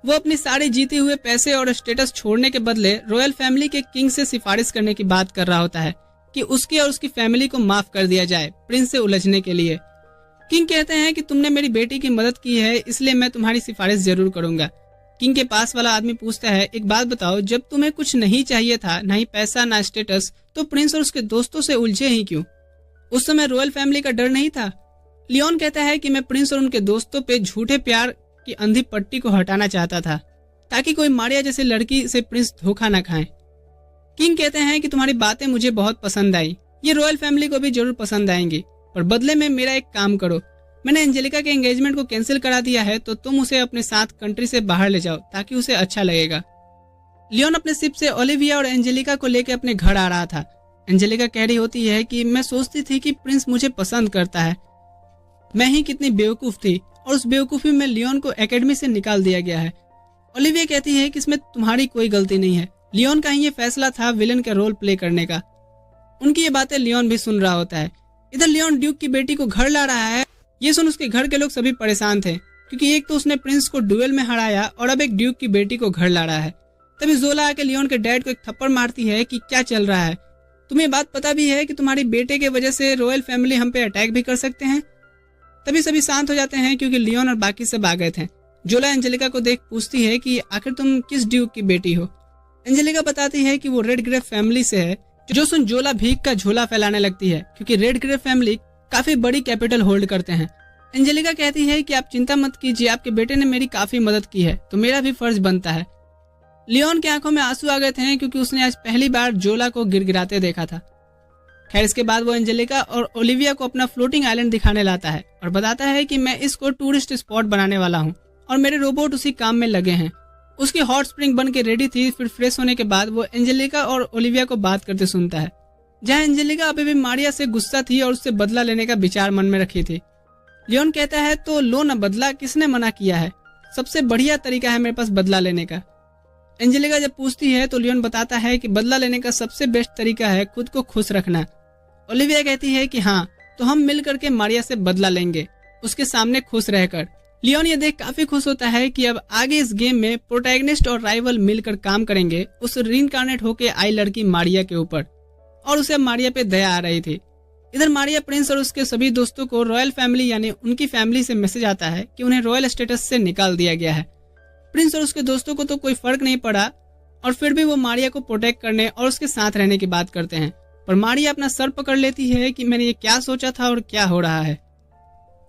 वो अपनी सारे जीते हुए पैसे और स्टेटस छोड़ने के बदले रॉयल फैमिली के किंग से सिफारिश करने की बात कर रहा होता है कि उसकी और उसकी फैमिली को माफ कर दिया जाए प्रिंस से उलझने के लिए। किंग कहते हैं कि तुमने मेरी बेटी की मदद की है, इसलिए मैं तुम्हारी सिफारिश जरूर करूंगा। किंग के पास वाला आदमी पूछता है एक बात बताओ, जब तुम्हें कुछ नहीं चाहिए था, ना ही पैसा ना स्टेटस, तो प्रिंस और उसके दोस्तों से उलझे ही क्यों? उस समय रॉयल फैमिली का डर नहीं था? लियोन कहता है कि मैं प्रिंस और उनके दोस्तों पे झूठे प्यार की अंधी पट्टी को हटाना चाहता था ताकि कोई मारिया जैसी लड़की से प्रिंस धोखा न खाए। किंग कहते हैं कि तुम्हारी बातें मुझे बहुत पसंद आई, ये रॉयल फैमिली को भी जरूर पसंद आएंगी, पर बदले में मेरा एक काम करो, मैंने एंजेलिका के एंगेजमेंट को कैंसिल करा दिया है तो तुम उसे अपने साथ कंट्री से बाहर ले जाओ ताकि उसे अच्छा लगेगा। लियोन अपने शिप से ओलिविया और एंजेलिका को लेकर अपने घर आ रहा था। एंजेलिका कह रही होती है कि मैं सोचती थी कि प्रिंस मुझे पसंद करता है, मैं ही कितनी बेवकूफ थी और उस बेवकूफी में लियोन को एकेडमी से निकाल दिया गया है। ओलिविया कहती है कि इसमें तुम्हारी कोई गलती नहीं है, लियोन का ही ये फैसला था विलन का रोल प्ले करने का। उनकी ये बातें लियोन भी सुन रहा होता है। इधर लियोन ड्यूक की बेटी को घर ला रहा है। ये सुन उसके घर के लोग सभी परेशान थे क्योंकि एक तो उसने प्रिंस को डुएल में हराया और अब एक ड्यूक की बेटी को घर ला रहा है। तभी जोला आके लियोन के डैड को एक थप्पड़ मारती है कि क्या चल रहा है, तुम्हें बात पता भी है कि तुम्हारी बेटे के वजह से रॉयल फैमिली हम पे अटैक भी कर सकते हैं। तभी सभी शांत हो जाते हैं क्योंकि लियोन और बाकी सब आ गए थे। जोला एंजेलिका को देख पूछती है कि आखिर तुम किस ड्यूक की बेटी हो। एंजेलिका बताती है कि वो रेड ग्रेव फैमिली से है। जो सुन जोला भीख का झोला फैलाने लगती है क्योंकि रेड ग्रेव फैमिली काफी बड़ी कैपिटल होल्ड करते हैं। एंजेलिका कहती है कि आप चिंता मत कीजिए, आपके बेटे ने मेरी काफी मदद की है तो मेरा भी फर्ज बनता है। लियोन की आंखों में आंसू आ गए थे क्योंकि उसने आज पहली बार जोला को गिड़गिड़ाते देखा था। खैर इसके बाद वो एंजेलिका और ओलिविया को अपना फ्लोटिंग आइलैंड दिखाने लाता है और बताता है कि मैं इसको टूरिस्ट स्पॉट बनाने वाला हूँ और मेरे रोबोट उसी काम में लगे हैं। उसकी हॉट स्प्रिंग बन के रेडी थी। फिर फ्रेश होने के बाद वो एंजेलिका और ओलिविया को बात करते सुनता है, जहाँ एंजेलिका अभी भी मारिया से गुस्सा थी और उससे बदला लेने का विचार मन में रखी थी। लियोन कहता है तो लो न बदला, किसने मना किया है, सबसे बढ़िया तरीका है मेरे पास बदला लेने का। एंजेलिका जब पूछती है तो लियोन बताता है कि बदला लेने का सबसे बेस्ट तरीका है खुद को खुश रखना। ओलिविया कहती है कि हाँ तो हम मिल करके मारिया से बदला लेंगे, उसके सामने खुश रहकर। लियोन ये देख काफी खुश होता है कि अब आगे इस गेम में प्रोटैगनिस्ट और राइवल मिलकर काम करेंगे उस रीइंकार्नेट होके आई लड़की मारिया के ऊपर, और उसे मारिया पे दया आ रही थी। इधर मारिया प्रिंस और उसके सभी दोस्तों को रॉयल फैमिली यानी उनकी फैमिली से मैसेज आता है कि उन्हें रॉयल स्टेटस से निकाल दिया गया है। प्रिंस और उसके दोस्तों को तो कोई फर्क नहीं पड़ा और फिर भी वो मारिया को प्रोटेक्ट करने और उसके साथ रहने की बात करते हैं, पर मारिया अपना सर पकड़ लेती है कि मैंने ये क्या सोचा था और क्या हो रहा है।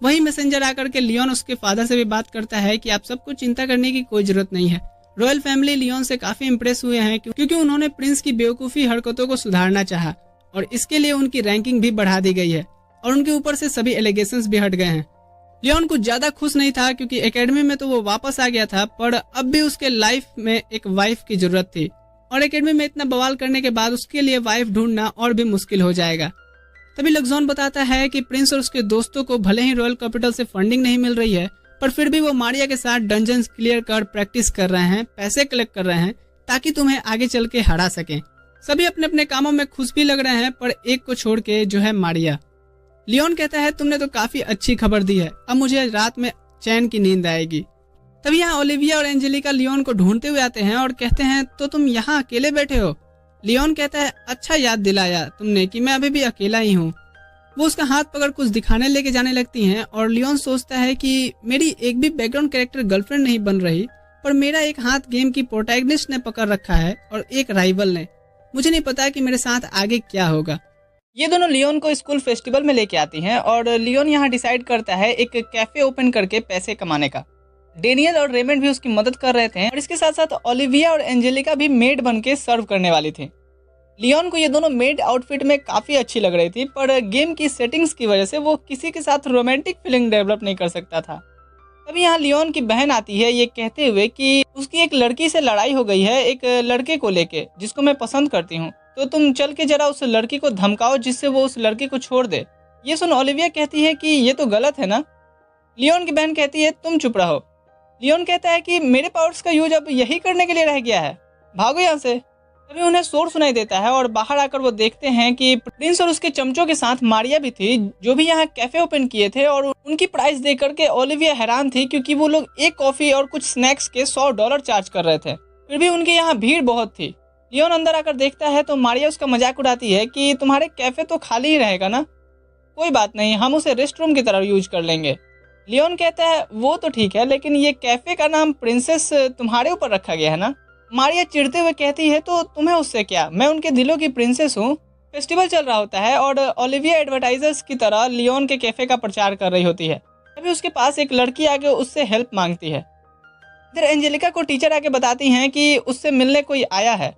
वही मैसेंजर आकर के लियोन उसके फादर से भी बात करता है कि आप सबको चिंता करने की कोई जरूरत नहीं है। रॉयल फैमिली लियोन से काफी इम्प्रेस हुए हैं क्योंकि उन्होंने प्रिंस की बेवकूफी हरकतों को सुधारना चाहा और इसके लिए उनकी रैंकिंग भी बढ़ा दी गई है और उनके ऊपर से सभी एलिगेशंस भी हट गए हैं। लियोन कुछ ज्यादा खुश नहीं था क्योंकि एकेडमी में तो वो वापस आ गया था, पर अब भी उसके लाइफ में एक वाइफ की जरूरत थी और एकेडमी में इतना बवाल करने के बाद उसके लिए वाइफ ढूंढना और भी मुश्किल हो जाएगा। तभी लक्जॉन बताता है कि प्रिंस और उसके दोस्तों को भले ही रॉयल कैपिटल से फंडिंग नहीं मिल रही है, पर फिर भी वो मारिया के साथ डंजन्स क्लियर कर प्रैक्टिस कर रहे हैं, पैसे कलेक्ट कर रहे हैं ताकि तुम्हें आगे चल के हरा सकें। सभी अपने अपने कामों में खुश भी लग रहे हैं, पर एक को छोड़ के, जो है मारिया। लियोन कहता है तुमने तो काफी अच्छी खबर दी है, अब मुझे रात में चैन की नींद आएगी। तभी यहाँ ओलिविया और एंजेलिका लियोन को ढूंढते हुए आते हैं और कहते हैं तो तुम यहाँ अकेले बैठे हो। लियोन कहता है अच्छा याद दिलाया तुमने कि मैं अभी भी अकेला ही हूँ। वो उसका हाथ पकड़ कुछ दिखाने लेके जाने लगती हैं और लियोन सोचता है कि मेरी एक भी बैकग्राउंड कैरेक्टर गर्लफ्रेंड नहीं बन रही, पर मेरा एक हाथ गेम की प्रोटैगनिस्ट ने पकड़ रखा है और एक राइवल ने। मुझे नहीं पता कि मेरे साथ आगे क्या होगा। ये दोनों लियोन को स्कूल फेस्टिवल में लेके आती हैं और लियोन यहाँ डिसाइड करता है एक कैफे ओपन करके पैसे कमाने का। डेनियल और रेमंड भी उसकी मदद कर रहे थे और इसके साथ साथ ओलिविया और एंजेलिका भी मेड बन के सर्व करने वाली थी। लियोन को ये दोनों मेड आउटफिट में काफी अच्छी लग रही थी, पर गेम की सेटिंग्स की वजह से वो किसी के साथ रोमांटिक फीलिंग डेवलप नहीं कर सकता था। तभी यहाँ लियोन की बहन आती है ये कहते हुए कि उसकी एक लड़की से लड़ाई हो गई है एक लड़के को लेके जिसको मैं पसंद करती हूँ, तो तुम चल के जरा उस लड़की को धमकाओ जिससे वो उस लड़की को छोड़ दे। ये सुन ओलिविया कहती है कि ये तो गलत है ना। लियोन की बहन कहती है तुम चुप रहो। लियोन कहता है कि मेरे पावर्स का यूज अब यही करने के लिए रह गया है, भागो यहाँ से। तभी उन्हें शोर सुनाई देता है और बाहर आकर वो देखते हैं कि प्रिंस और उसके चमचों के साथ मारिया भी थी जो भी यहाँ कैफे ओपन किए थे, और उनकी प्राइस देख करके ओलिविया हैरान थी क्योंकि वो लोग एक कॉफी और कुछ स्नैक्स के $100 चार्ज कर रहे थे, फिर भी उनके यहाँ भीड़ बहुत थी। लियोन अंदर आकर देखता है तो मारिया उसका मजाक उड़ाती है कि तुम्हारे कैफे तो खाली ही रहेगा ना, कोई बात नहीं, हम उसे रेस्ट रूम की तरह यूज कर लेंगे। लियोन कहता है वो तो ठीक है, लेकिन ये कैफे का नाम प्रिंसेस तुम्हारे ऊपर रखा गया है ना। मारिया चिढ़ते हुए कहती है तो तुम्हें उससे क्या, मैं उनके दिलों की प्रिंसेस हूँ। फेस्टिवल चल रहा होता है और ओलिविया एडवर्टाइजर्स की तरह लियोन के कैफे का प्रचार कर रही होती है। तभी उसके पास एक लड़की आके उससे हेल्प मांगती है। इधर एंजेलिका को टीचर आके बताती हैं कि उससे मिलने कोई आया है।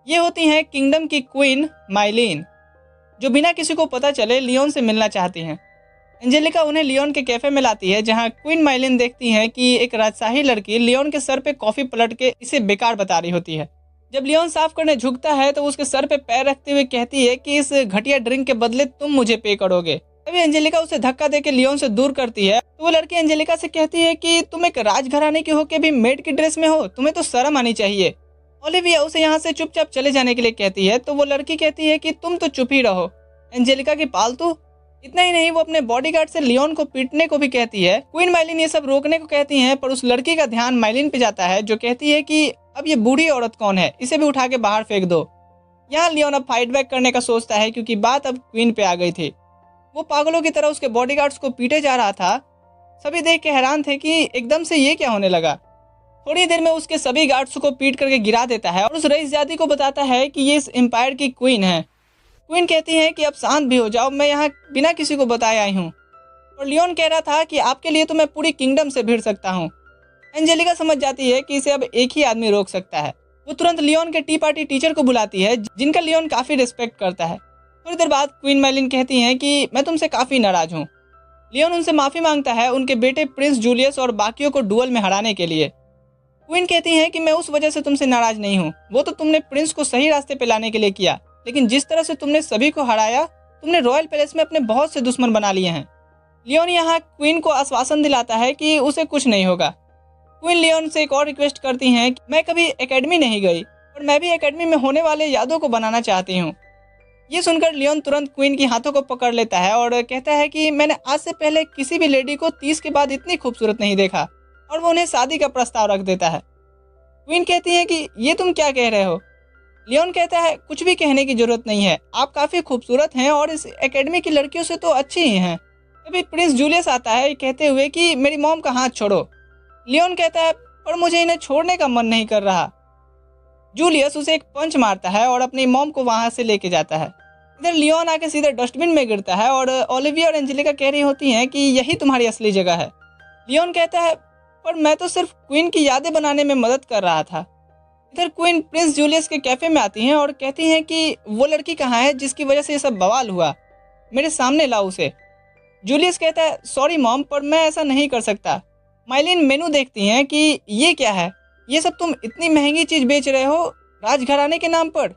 ये होती हैं किंगडम की क्वीन माइलिन, जो बिना किसी को पता चले लियोन से मिलना चाहती हैं। एंजेलिका उन्हें लियोन के कैफे में लाती है, जहां क्वीन माइलिन देखती हैं कि एक राजशाही लड़की लियोन के सर पे कॉफी पलट के इसे बेकार बता रही होती है। जब लियोन साफ करने झुकता है तो उसके सर पे पैर रखते हुए कहती है कि इस घटिया ड्रिंक के बदले तुम मुझे पे करोगे। तभी एंजेलिका उसे धक्का देके लियोन से दूर करती है तो वो लड़की एंजेलिका से कहती है कि तुम एक राजघराने की होके भी मेड की ड्रेस में हो, तुम्हें तो शर्म आनी चाहिए। ओलिविया उसे यहाँ से चुपचाप चले जाने के लिए कहती है तो वो लड़की कहती है कि तुम तो चुप ही रहो, एंजेलिका की पालतू। इतना ही नहीं, वो अपने बॉडीगार्ड से लियोन को पीटने को भी कहती है। क्वीन माइलिन ये सब रोकने को कहती हैं, पर उस लड़की का ध्यान माइलिन पे जाता है, जो कहती है कि अब ये बूढ़ी औरत कौन है, इसे भी उठा के बाहर फेंक दो। यहाँ लियोन अब फाइट बैक करने का सोचता है, क्योंकि बात अब क्वीन पे आ गई थी। वो पागलों की तरह उसके बॉडीगार्ड्स को पीटे जा रहा था। सभी देख के हैरान थे कि एकदम से ये क्या होने लगा। थोड़ी देर में उसके सभी गार्ड्स को पीट करके गिरा देता है और उस रईसजादी को बताता है कि ये इस एम्पायर की क्वीन है। क्वीन कहती है कि अब शांत भी हो जाओ, मैं यहाँ बिना किसी को बताए आई हूँ। और लियोन कह रहा था कि आपके लिए तो मैं पूरी किंगडम से भिड़ सकता हूँ। एंजेलिका समझ जाती है कि इसे अब एक ही आदमी रोक सकता है। वो तुरंत लियोन के टी पार्टी टीचर को बुलाती है, जिनका लियोन काफी रिस्पेक्ट करता है। थोड़ी देर बाद क्वीन माइलिन कहती हैं कि मैं तुमसे काफी नाराज हूँ। लियोन उनसे माफी मांगता है उनके बेटे प्रिंस जूलियस और बाकियों को डुअल में हराने के लिए। क्वीन कहती है कि मैं उस वजह से तुमसे नाराज नहीं हूँ, वो तो तुमने प्रिंस को सही रास्ते पे लाने के लिए किया, लेकिन जिस तरह से तुमने सभी को हराया, तुमने रॉयल पैलेस में अपने बहुत से दुश्मन बना लिए हैं। लियोन यहाँ क्वीन को आश्वासन दिलाता है कि उसे कुछ नहीं होगा। क्वीन लियोन से एक और रिक्वेस्ट करती हैं कि मैं कभी एकेडमी नहीं गई और मैं भी एकेडमी में होने वाले यादों को बनाना चाहती हूँ। ये सुनकर लियोन तुरंत क्वीन की हाथों को पकड़ लेता है और कहता है कि मैंने आज से पहले किसी भी लेडी को 30 के बाद इतनी खूबसूरत नहीं देखा, और वो उन्हें शादी का प्रस्ताव रख देता है। क्वीन कहती है कि ये तुम क्या कह रहे हो। लियोन कहता है कुछ भी कहने की जरूरत नहीं है, आप काफी खूबसूरत हैं और इस एकेडमी की लड़कियों से तो अच्छी ही हैं। तभी प्रिंस जूलियस आता है कहते हुए कि मेरी मॉम का हाथ छोड़ो। लियोन कहता है पर मुझे इन्हें छोड़ने का मन नहीं कर रहा। जूलियस उसे एक पंच मारता है और अपनी मॉम को वहां से लेके जाता है। इधर लियोन आके सीधे डस्टबिन में गिरता है और ओलिविया और एंजेलिका कह रही होती हैं कि यही तुम्हारी असली जगह है। लियोन कहता है पर मैं तो सिर्फ क्वीन की यादें बनाने में मदद कर रहा था। इधर क्वीन प्रिंस जूलियस के कैफे में आती हैं और कहती हैं कि वो लड़की कहाँ है जिसकी वजह से ये सब बवाल हुआ, मेरे सामने लाओ उसे। जूलियस कहता है सॉरी मॉम, पर मैं ऐसा नहीं कर सकता। माइलिन मेनू देखती हैं कि ये क्या है, ये सब तुम इतनी महंगी चीज बेच रहे हो राजघराने के नाम पर,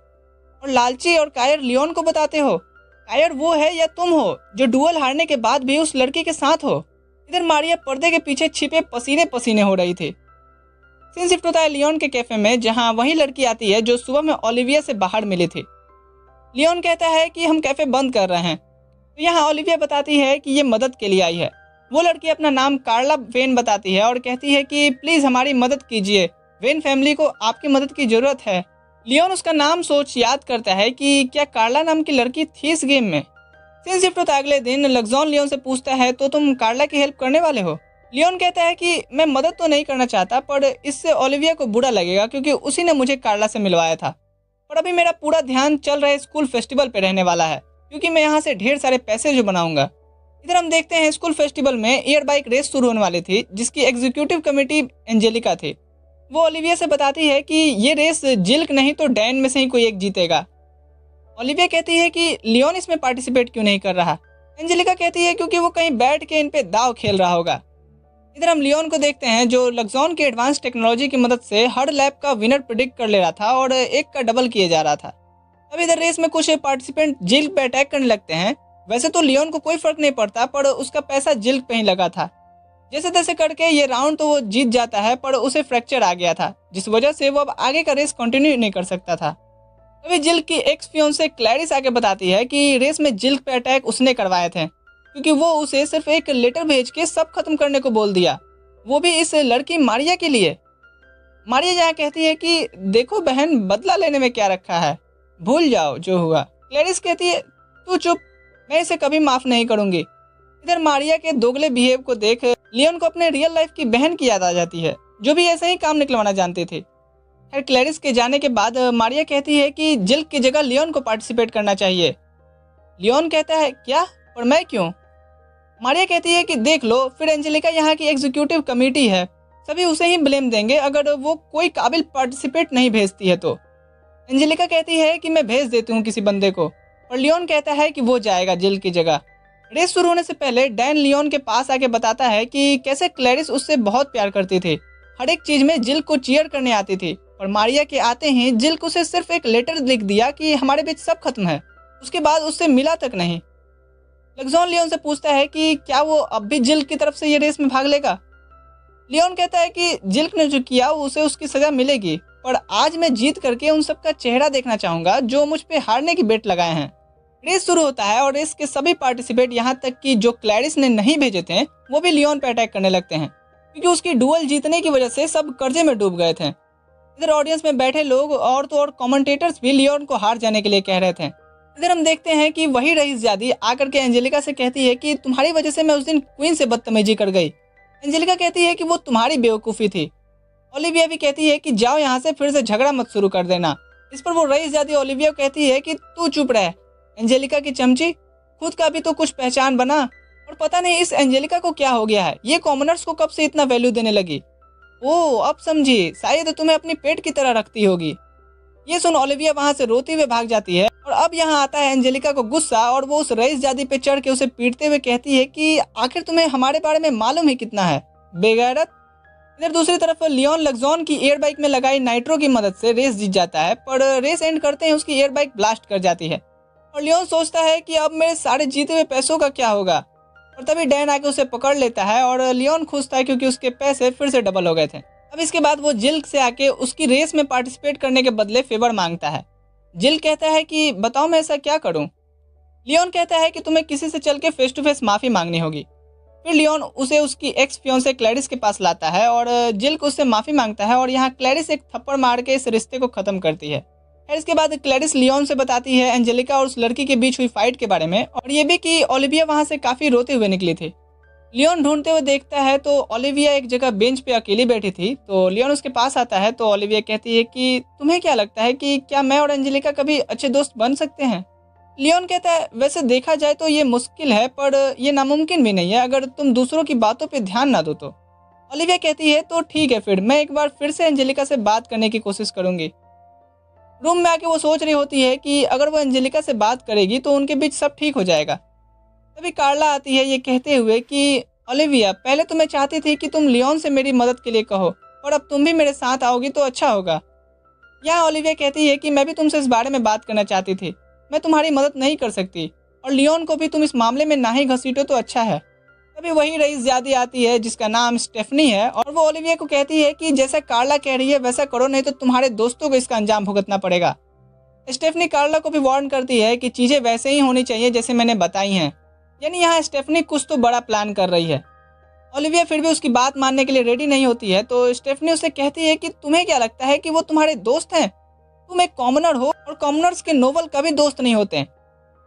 और लालची और कायर लियोन को बताते हो। कायर वो है या तुम हो जो डुअल हारने के बाद भी उस लड़की के साथ हो। इधर मारिया पर्दे के पीछे छिपे पसीने पसीने हो रही थी। सीन शिफ्ट होता है लियोन के कैफे में, जहां वही लड़की आती है जो सुबह में ओलिविया से बाहर मिली थी। लियोन कहता है कि हम कैफे बंद कर रहे हैं, तो यहाँ ओलिविया बताती है कि ये मदद के लिए आई है। वो लड़की अपना नाम कार्ला वेन बताती है और कहती है कि प्लीज हमारी मदद कीजिए, वेन फैमिली को आपकी मदद की जरूरत है। लियोन उसका नाम सोच याद करता है कि क्या कार्ला नाम की लड़की थी इस गेम में। सीन शिफ्ट होता है अगले दिन। लग्जॉन लियोन से पूछता है तो तुम कार्ला की हेल्प करने वाले हो। लियोन कहता है कि मैं मदद तो नहीं करना चाहता, पर इससे ओलिविया को बुरा लगेगा क्योंकि उसी ने मुझे कार्ला से मिलवाया था। पर अभी मेरा पूरा ध्यान चल रहे स्कूल फेस्टिवल पे रहने वाला है, क्योंकि मैं यहाँ से ढेर सारे पैसे जो बनाऊंगा। इधर हम देखते हैं स्कूल फेस्टिवल में एयर बाइक रेस शुरू होने वाली थी, जिसकी एग्जीक्यूटिव कमेटी एंजेलिका थी। वो ओलिविया से बताती है कि ये रेस जिल्क नहीं तो डैन में से ही कोई एक जीतेगा। ओलिविया कहती है कि लियोन इसमें पार्टिसिपेट क्यों नहीं कर रहा। एंजेलिका कहती है क्योंकि वो कहीं बैठ के इन पे दाव खेल रहा होगा। इधर हम लियोन को देखते हैं जो लग्जॉन की एडवांस टेक्नोलॉजी की मदद से हर लैब का विनर प्रिडिक्ट कर ले रहा था और एक का डबल किए जा रहा था। अब इधर रेस में कुछ पार्टिसिपेंट जिल्क पे अटैक करने लगते हैं। वैसे तो लियोन को कोई फर्क नहीं पड़ता, पर उसका पैसा जिल्क पे ही लगा था। जैसे तैसे करके ये राउंड तो वो जीत जाता है, पर उसे फ्रैक्चर आ गया था, जिस वजह से वो अब आगे का रेस कंटिन्यू नहीं कर सकता था। तभी जिल्क की एक्स फियोंसे क्लैरिस आके बताती है कि रेस में जिल्क पे अटैक उसने करवाए थे, क्योंकि वो उसे सिर्फ एक लेटर भेज के सब खत्म करने को बोल दिया, वो भी इस लड़की मारिया के लिए। मारिया यहाँ कहती है कि देखो बहन, बदला लेने में क्या रखा है, भूल जाओ जो हुआ। क्लैरिस कहती है तू चुप, मैं इसे कभी माफ नहीं करूंगी। इधर मारिया के दोगले बिहेव को देख लियोन को अपने रियल लाइफ की बहन की याद आ जाती है, जो भी ऐसे ही काम निकलवाना जानती थी। खैर क्लैरिस के जाने के बाद मारिया कहती है कि जिल्क की जगह लियोन को पार्टिसिपेट करना चाहिए। लियोन कहता है क्या, और मैं क्यों? मारिया कहती है कि देख लो, फिर एंजेलिका यहाँ की एग्जीक्यूटिव कमेटी है, सभी उसे ही ब्लेम देंगे अगर वो कोई काबिल पार्टिसिपेट नहीं भेजती है तो। एंजेलिका कहती है कि मैं भेज देती हूँ किसी बंदे को, और लियोन कहता है कि वो जाएगा जिल्क की जगह। रेस शुरू होने से पहले डैन लियोन के पास आके बताता है कि कैसे क्लैरिस उससे बहुत प्यार करती थी, हर एक चीज में जिल्क को चीयर करने आती थी, और मारिया के आते ही जिल्क उसे सिर्फ एक लेटर लिख दिया कि हमारे बीच सब खत्म है, उसके बाद उससे मिला तक नहीं। लग्जॉन लियोन से पूछता है कि क्या वो अब भी जिल्क की तरफ से ये रेस में भाग लेगा। लियोन कहता है कि जिल्क ने जो किया उसे उसकी सजा मिलेगी, पर आज मैं जीत करके उन सबका चेहरा देखना चाहूंगा जो मुझ पे हारने की बेट लगाए हैं। रेस शुरू होता है और रेस के सभी पार्टिसिपेट यहाँ तक कि जो क्लैरिस ने नहीं भेजे थे वो भी लियोन पे अटैक करने लगते हैं, क्योंकि उसकी डुअल जीतने की वजह से सब कर्जे में डूब गए थे। इधर ऑडियंस में बैठे लोग और तो और कमेंटेटर्स भी लियोन को हार जाने के लिए कह रहे थे। इधर हम देखते हैं कि वही रईसजादी आकर के एंजेलिका से कहती है कि तुम्हारी वजह से मैं उस दिन क्वीन से बदतमीजी कर गई। एंजेलिका कहती है कि वो तुम्हारी बेवकूफ़ी थी। ओलिविया भी कहती है कि जाओ यहाँ से, फिर से झगड़ा मत शुरू कर देना। इस पर वो रईसजादी ओलिविया कहती है कि तू चुप रह, एंजेलिका की चमची, खुद का भी तो कुछ पहचान बना। और पता नहीं इस एंजेलिका को क्या हो गया है, ये कॉमनर्स को कब से इतना वैल्यू देने लगी। ओह अब समझी, शायद तुम्हें अपनी पेट की तरह रखती होगी। ये सुन ओलिविया वहां से रोती हुए भाग जाती है, और अब यहाँ आता है एंजेलिका को गुस्सा, और वो उस रईसजादी पे चढ़ के उसे पीटते हुए कहती है कि आखिर तुम्हें हमारे बारे में मालूम ही कितना है, बेगैरत। इधर दूसरी तरफ लियोन लग्जॉन की एयर बाइक में लगाई नाइट्रो की मदद से रेस जीत जाता है, पर रेस एंड करते हैं उसकी एयर बाइक ब्लास्ट कर जाती है, और लियोन सोचता है कि अब मेरे सारे जीते हुए पैसों का क्या होगा। और तभी डैन आके उसे पकड़ लेता है, और लियोन खुश था क्योंकि उसके पैसे फिर से डबल हो गए थे। अब इसके बाद वो जिल्क से आके उसकी रेस में पार्टिसिपेट करने के बदले फेवर मांगता है। जिल्क कहता है कि बताओ मैं ऐसा क्या करूं। लियोन कहता है कि तुम्हें किसी से चल के फेस टू फेस माफी मांगनी होगी। फिर लियोन उसे उसकी एक्स फियोंसे क्लैरिस के पास लाता है, और जिल्क उससे माफी मांगता है, और यहाँ क्लैरिस एक थप्पड़ मार के इस रिश्ते को खत्म करती है। फिर इसके बाद क्लैरिस लियोन से बताती है एंजेलिका और उस लड़की के बीच हुई फाइट के बारे में, और ये भी कि ओलिविया वहां से काफी रोते हुए निकली थी। लियोन ढूंढते हुए देखता है तो ओलिविया एक जगह बेंच पे अकेली बैठी थी, तो लियोन उसके पास आता है तो ओलिविया कहती है कि तुम्हें क्या लगता है कि क्या मैं और एंजेलिका कभी अच्छे दोस्त बन सकते हैं। लियोन कहता है वैसे देखा जाए तो ये मुश्किल है, पर ये नामुमकिन भी नहीं है अगर तुम दूसरों की बातों पे ध्यान ना दो तो। ओलिविया कहती है तो ठीक है, फिर मैं एक बार फिर से एंजेलिका से बात करने की कोशिश करूंगी। रूम में आके वो सोच रही होती है कि अगर वो एंजेलिका से बात करेगी तो उनके बीच सब ठीक हो जाएगा। तभी कार्ला आती है ये कहते हुए कि ओलिविया, पहले तो मैं चाहती थी कि तुम लियोन से मेरी मदद के लिए कहो, और अब तुम भी मेरे साथ आओगी तो अच्छा होगा। यहाँ ओलिविया कहती है कि मैं भी तुमसे इस बारे में बात करना चाहती थी, मैं तुम्हारी मदद नहीं कर सकती, और लियोन को भी तुम इस मामले में ना ही घसीटो तो अच्छा है। तभी वही रईसजादी आती है जिसका नाम स्टेफनी है, और वो ओलिविया को कहती है कि जैसा कार्ला कह रही है वैसा करो, नहीं तो तुम्हारे दोस्तों को इसका अंजाम भुगतना पड़ेगा। स्टेफनी कार्ला को भी वार्न करती है कि चीजें वैसे ही होनी चाहिए जैसे मैंने बताई हैं, यानी यहाँ स्टेफनी कुछ तो बड़ा प्लान कर रही है। ओलिविया फिर भी उसकी बात मानने के लिए रेडी नहीं होती है, तो स्टेफनी उसे कहती है कि तुम्हें क्या लगता है कि वो तुम्हारे दोस्त हैं? तुम एक कॉमनर हो, और कॉमनर्स के नोबल कभी दोस्त नहीं होते।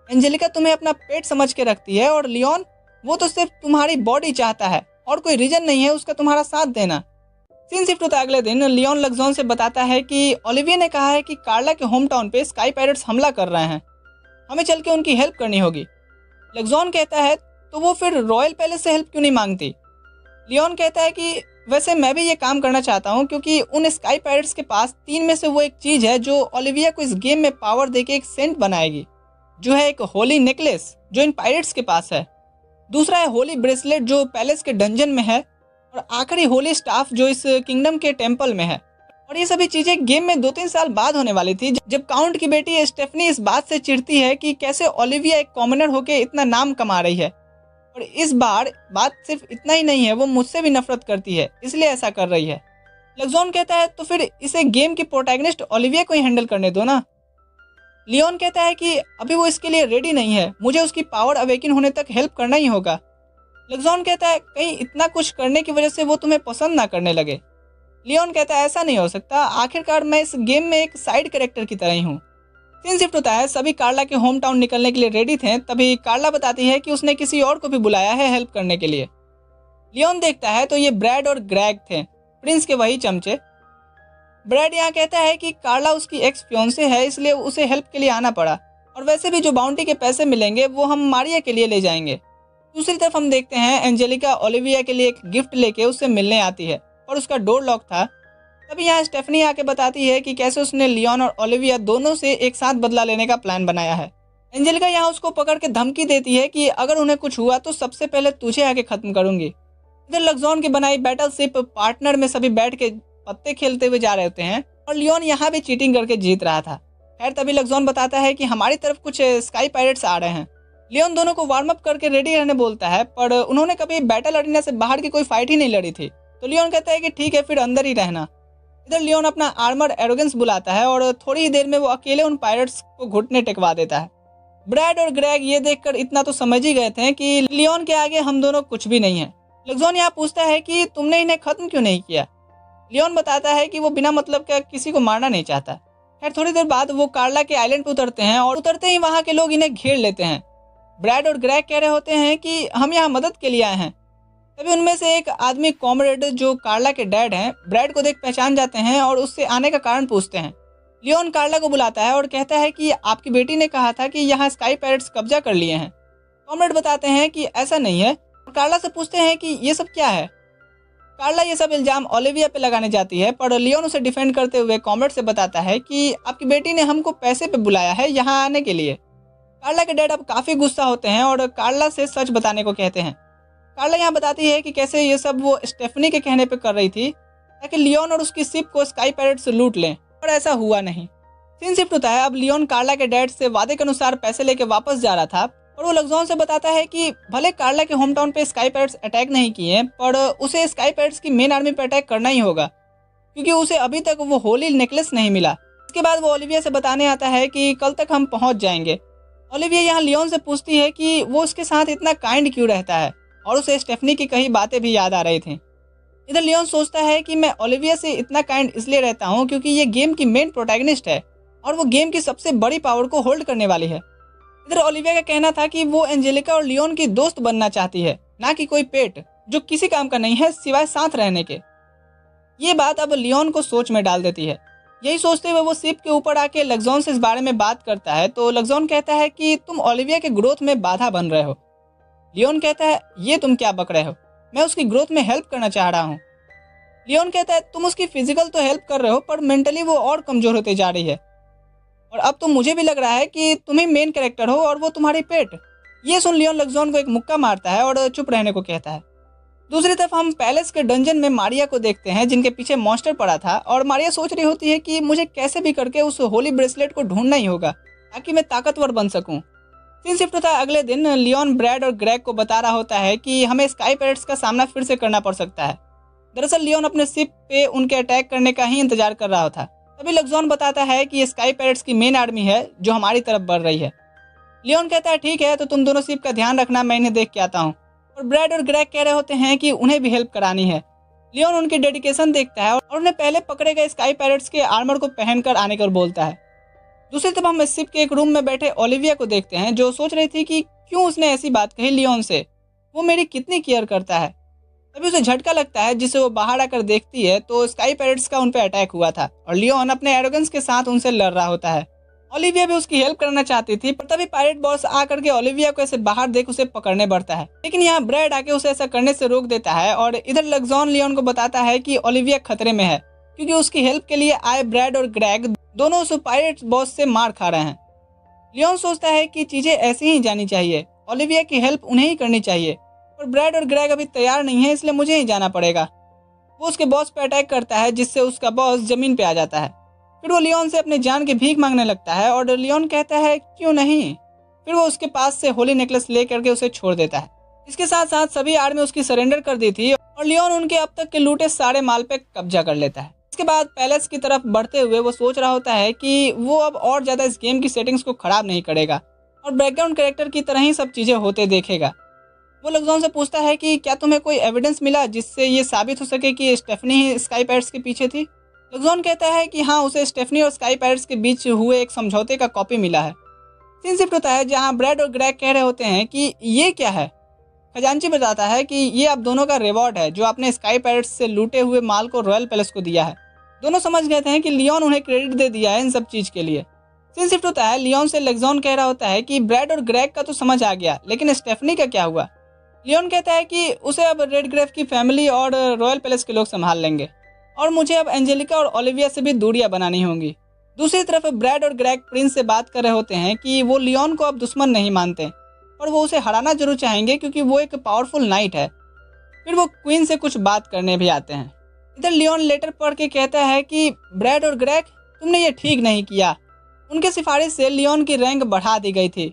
एंजेलिका तुम्हें अपना पेट समझ के रखती है, और लियोन वो तो सिर्फ तुम्हारी बॉडी चाहता है, और कोई रीजन नहीं है उसका तुम्हारा साथ देना। सीन शिफ्ट होता अगले दिन, लियोन लग्जॉन से बताता है कि ओलिविया ने कहा है कि कार्ला के होम टाउन पे स्काई पायरेट्स हमला कर रहे हैं, हमें चल के उनकी हेल्प करनी होगी। लग्जॉन कहता है तो वो फिर रॉयल पैलेस से हेल्प क्यों नहीं मांगती। लियोन कहता है कि वैसे मैं भी ये काम करना चाहता हूँ, क्योंकि उन स्काई पायरेट्स के पास 3 में से वो एक चीज है जो ओलिविया को इस गेम में पावर देके एक सेंट बनाएगी, जो है एक होली नेकलेस जो इन पायरेट्स के पास है, दूसरा है होली ब्रेसलेट जो पैलेस के डंजन में है, और आखिरी होली स्टाफ जो इस किंगडम के टेम्पल में है। और ये सभी चीजें गेम में 2-3 साल बाद होने वाली थी, जब काउंट की बेटी स्टेफनी इस बात से चिढ़ती है कि कैसे ओलिविया एक कॉमनर होके इतना नाम कमा रही है, और इस बार बात सिर्फ इतना ही नहीं है, वो मुझसे भी नफरत करती है, इसलिए ऐसा कर रही है। लग्जॉन कहता है तो फिर इसे गेम की प्रोटैगनिस्ट ओलिविया को ही हैंडल करने दो ना। लियोन कहता है कि अभी वो इसके लिए रेडी नहीं है, मुझे उसकी पावर अवेकिन होने तक हेल्प करना ही होगा। लग्जॉन कहता है कहीं इतना कुछ करने की वजह से वो तुम्हें पसंद ना करने लगे। लियोन कहता है ऐसा नहीं हो सकता, आखिरकार मैं इस गेम में एक साइड कैरेक्टर की तरह ही हूँ। सीन शिफ्ट होता है, सभी कार्ला के होम टाउन निकलने के लिए रेडी थे, तभी कार्ला बताती है कि उसने किसी और को भी बुलाया है हेल्प करने के लिए। लियोन देखता है तो ये ब्रैड और ग्रेग थे, प्रिंस के वही चमचे। ब्रैड यहाँ कहता है कि कार्ला उसकी एक्स फियोंसे है, इसलिए उसे हेल्प के लिए आना पड़ा, और वैसे भी जो बाउंटी के पैसे मिलेंगे वो हम मारिया के लिए ले जाएंगे। दूसरी तरफ हम देखते हैं एंजेलिका ओलिविया के लिए एक गिफ्ट लेके उससे मिलने आती है और उसका डोर लॉक था। तभी यहाँ स्टेफनी आके बताती है कि कैसे उसने लियोन और ओलिविया दोनों से एक साथ बदला लेने का प्लान बनाया है। एंजेलिका यहाँ उसको पकड़ के धमकी देती है कि अगर उन्हें कुछ हुआ तो सबसे पहले तुझे आके खत्म करूंगी। इधर लग्जॉन की बनाई बैटलशिप पार्टनर में सभी बैठ के पत्ते खेलते हुए जा रहे होते हैं और लियोन यहाँ भी चीटिंग करके जीत रहा था। खैर तभी लग्जॉन बताता है कि हमारी तरफ कुछ स्काई पायरेट्स आ रहे हैं। लियोन दोनों को वार्म अप करके रेडी रहने बोलता है, पर उन्होंने कभी बैटल अरीना से बाहर की कोई फाइट ही नहीं लड़ी थी। तो लियोन कहता है कि ठीक है, फिर अंदर ही रहना। इधर लियोन अपना आर्मर एरोगेंस बुलाता है और थोड़ी ही देर में वो अकेले उन पायरेट्स को घुटने टेकवा देता है। ब्रैड और ग्रेग ये देखकर इतना तो समझ ही गए थे कि लियोन के आगे हम दोनों कुछ भी नहीं है। लग्जॉन यहाँ पूछता है कि तुमने इन्हें खत्म क्यों नहीं किया। लियोन बताता है कि वो बिना मतलब का किसी को मारना नहीं चाहता। खैर थोड़ी देर बाद वो कार्ला के आइलैंड पर उतरते हैं और उतरते ही वहाँ के लोग इन्हें घेर लेते हैं। ब्रैड और ग्रेग कह रहे होते हैं कि हम यहाँ मदद के लिए आए हैं। तभी उनमें से एक आदमी कॉमरेड जो कार्ला के डैड हैं, ब्रैड को देख पहचान जाते हैं और उससे आने का कारण पूछते हैं। लियोन कार्ला को बुलाता है और कहता है कि आपकी बेटी ने कहा था कि यहाँ स्काई पैरेट्स कब्जा कर लिए हैं। कॉमरेड बताते हैं कि ऐसा नहीं है और कार्ला से पूछते हैं कि ये सब क्या है। कार्ला ये सब इल्जाम ओलिविया पे लगाने जाती है, पर लियोन उसे डिफेंड करते हुए कॉमरेड से बताता है कि आपकी बेटी ने हमको पैसे पे बुलाया है यहाँ आने के लिए। कार्ला के डैड अब काफ़ी गुस्सा होते हैं और कार्ला से सच बताने को कहते हैं। कार्ला यहाँ बताती है कि कैसे ये सब वो स्टेफनी के कहने पे कर रही थी ताकि लियोन और उसकी शिप को स्काई पैरेट्स लूट लें, पर ऐसा हुआ नहीं। सीन शिफ्ट होता है। अब लियोन कार्ला के डैड से वादे के अनुसार पैसे लेके वापस जा रहा था और वो लग्जॉन से बताता है कि भले कार्ला के होम टाउन पे स्काई पैरेट्स अटैक नहीं किए, पर उसे स्काई पैरेट्स की मेन आर्मी पे अटैक करना ही होगा क्योंकि उसे अभी तक वो होली नेकलेस नहीं मिला। इसके बाद वो ओलिविया से बताने आता है कि कल तक हम पहुंच जाएंगे। ओलिविया यहाँ लियोन से पूछती है कि वो उसके साथ इतना काइंड क्यों रहता है और उसे स्टेफनी की कई बातें भी याद आ रही थी। इधर लियोन सोचता है कि मैं ओलिविया से इतना काइंड इसलिए रहता हूँ क्योंकि ये गेम की मेन प्रोटैगनिस्ट है और वो गेम की सबसे बड़ी पावर को होल्ड करने वाली है। इधर ओलिविया का कहना था कि वो एंजेलिका और लियोन की दोस्त बनना चाहती है, ना कि कोई पेट जो किसी काम का नहीं है सिवाय साथ रहने के। ये बात अब लियोन को सोच में डाल देती है। यही सोचते हुए वो शिप के ऊपर आके लग्जॉन से इस बारे में बात करता है तो लग्जॉन कहता है कि तुम ओलिविया के ग्रोथ में बाधा बन रहे हो। लियोन कहता है ये तुम क्या बक रहे हो, मैं उसकी ग्रोथ में हेल्प करना चाह रहा हूँ। लियोन कहता है तुम उसकी फिजिकल तो हेल्प कर रहे हो, पर मेंटली वो और कमजोर होते जा रही है और अब तो मुझे भी लग रहा है कि तुम ही मेन कैरेक्टर हो और वो तुम्हारी पेट। ये सुन लियोन लग्जॉन को एक मुक्का मारता है और चुप रहने को कहता है। दूसरी तरफ हम पैलेस के डंजन में मारिया को देखते हैं जिनके पीछे मॉन्स्टर पड़ा था और मारिया सोच रही होती है कि मुझे कैसे भी करके उस होली ब्रेसलेट को ढूंढना ही होगा ताकि मैं ताकतवर बन सकूं। सीन शिफ्ट होता है अगले दिन। लियोन ब्रैड और ग्रेग को बता रहा होता है कि हमें स्काई पैरेट्स का सामना फिर से करना पड़ सकता है। दरअसल लियोन अपने शिप पे उनके अटैक करने का ही इंतजार कर रहा था। तभी लग्जॉन बताता है कि ये स्काई पैरेट्स की मेन आर्मी है जो हमारी तरफ बढ़ रही है। लियोन कहता है ठीक है, तो तुम दोनों शिप का ध्यान रखना, मैं इन्हें देख के आता हूँ। और ब्रैड और ग्रेग कह रहे होते हैं कि उन्हें भी हेल्प करानी है। लियोन उनकी डेडिकेशन देखता है और उन्हें पहले पकड़े गए स्काई पैरेट्स के आर्मर को पहनकर आने को बोलता है। दूसरी तरफ हम शिप के एक रूम में बैठे ओलिविया को देखते हैं जो सोच रही थी कि क्यों उसने ऐसी बात कही लियोन से, वो मेरी कितनी केयर करता है। तभी उसे झटका लगता है जिसे वो बाहर आकर देखती है तो स्काई पैरेट्स का उन पर अटैक हुआ था और लियोन अपने एरोगेंस के साथ उनसे लड़ रहा होता है। ओलिविया भी उसकी हेल्प करना चाहती थी, पर तभी पायरेट बॉस आकर के ओलिविया को ऐसे बाहर देख उसे पकड़ने बढ़ता है, लेकिन यहाँ ब्रैड आके उसे ऐसा करने से रोक देता है और इधर लग्जॉन लियोन को बताता है कि ओलिविया खतरे में है क्योंकि उसकी हेल्प के लिए आए ब्रैड और ग्रेग दोनों उस पायरेट बॉस से मार खा रहे हैं। लियोन सोचता है कि चीजें ऐसी ही जानी चाहिए, ओलिविया की हेल्प उन्हें ही करनी चाहिए, पर ब्रैड और ग्रेग अभी तैयार नहीं है इसलिए मुझे ही जाना पड़ेगा। वो उसके बॉस पे अटैक करता है जिससे उसका बॉस जमीन पे आ जाता है। फिर वो लियोन से अपनी जान की भीख मांगने लगता है और लियोन कहता है क्यों नहीं। फिर वो उसके पास से होली नेकलेस ले करके उसे छोड़ देता है। इसके साथ साथ सभी आर्मी उसकी सरेंडर कर दी थी और लियोन उनके अब तक के लूटे सारे माल पे कब्जा कर लेता है। इसके बाद पैलेस की तरफ बढ़ते हुए वो सोच रहा होता है कि वो अब और ज्यादा इस गेम की सेटिंग्स को खराब नहीं करेगा और बैकग्राउंड कैरेक्टर की तरह ही सब चीजें होते देखेगा। वो लग्जॉन से पूछता है कि क्या तुम्हें कोई एविडेंस मिला जिससे ये साबित हो सके कि स्टेफनी ही स्काई पैरेट्स के पीछे थी। लग्जॉन कहता है कि हाँ, उसे स्टेफनी और स्काई पैरेट्स के बीच हुए एक समझौते का कॉपी मिला है। सीन शिफ्ट होता है जहाँ ब्रैड और ग्रेग कह रहे होते हैं कि ये क्या है। खजांची बताता है कि ये आप दोनों का रिवॉर्ड है जो आपने स्काई पैरेट्स से लूटे हुए माल को रॉयल पैलेस को दिया है। दोनों समझ गए थे कि लियोन उन्हें क्रेडिट दे दिया है इन सब चीज के लिए। सीन शिफ्ट होता है, लियोन से लेक्सॉन कह रहा होता है कि ब्रैड और ग्रेग का तो समझ आ गया, लेकिन स्टेफनी का क्या हुआ। लियोन कहता है कि उसे अब रेडग्रेव की फैमिली और रॉयल पैलेस के लोग संभाल लेंगे और मुझे अब एंजेलिका और ओलिविया से भी दूरियां बनानी होंगी। दूसरी तरफ ब्रैड और ग्रेग प्रिंस से बात कर रहे होते हैं कि वो लियोन को अब दुश्मन नहीं मानते और वो उसे हराना जरूर चाहेंगे क्योंकि वो एक पावरफुल नाइट है। फिर वो क्वीन से कुछ बात करने भी आते हैं। इधर लियोन लेटर पढ़ के कहता है कि ब्रैड और ग्रेग, तुमने ये ठीक नहीं किया। उनके सिफारिश से लियोन की रैंक बढ़ा दी गई थी।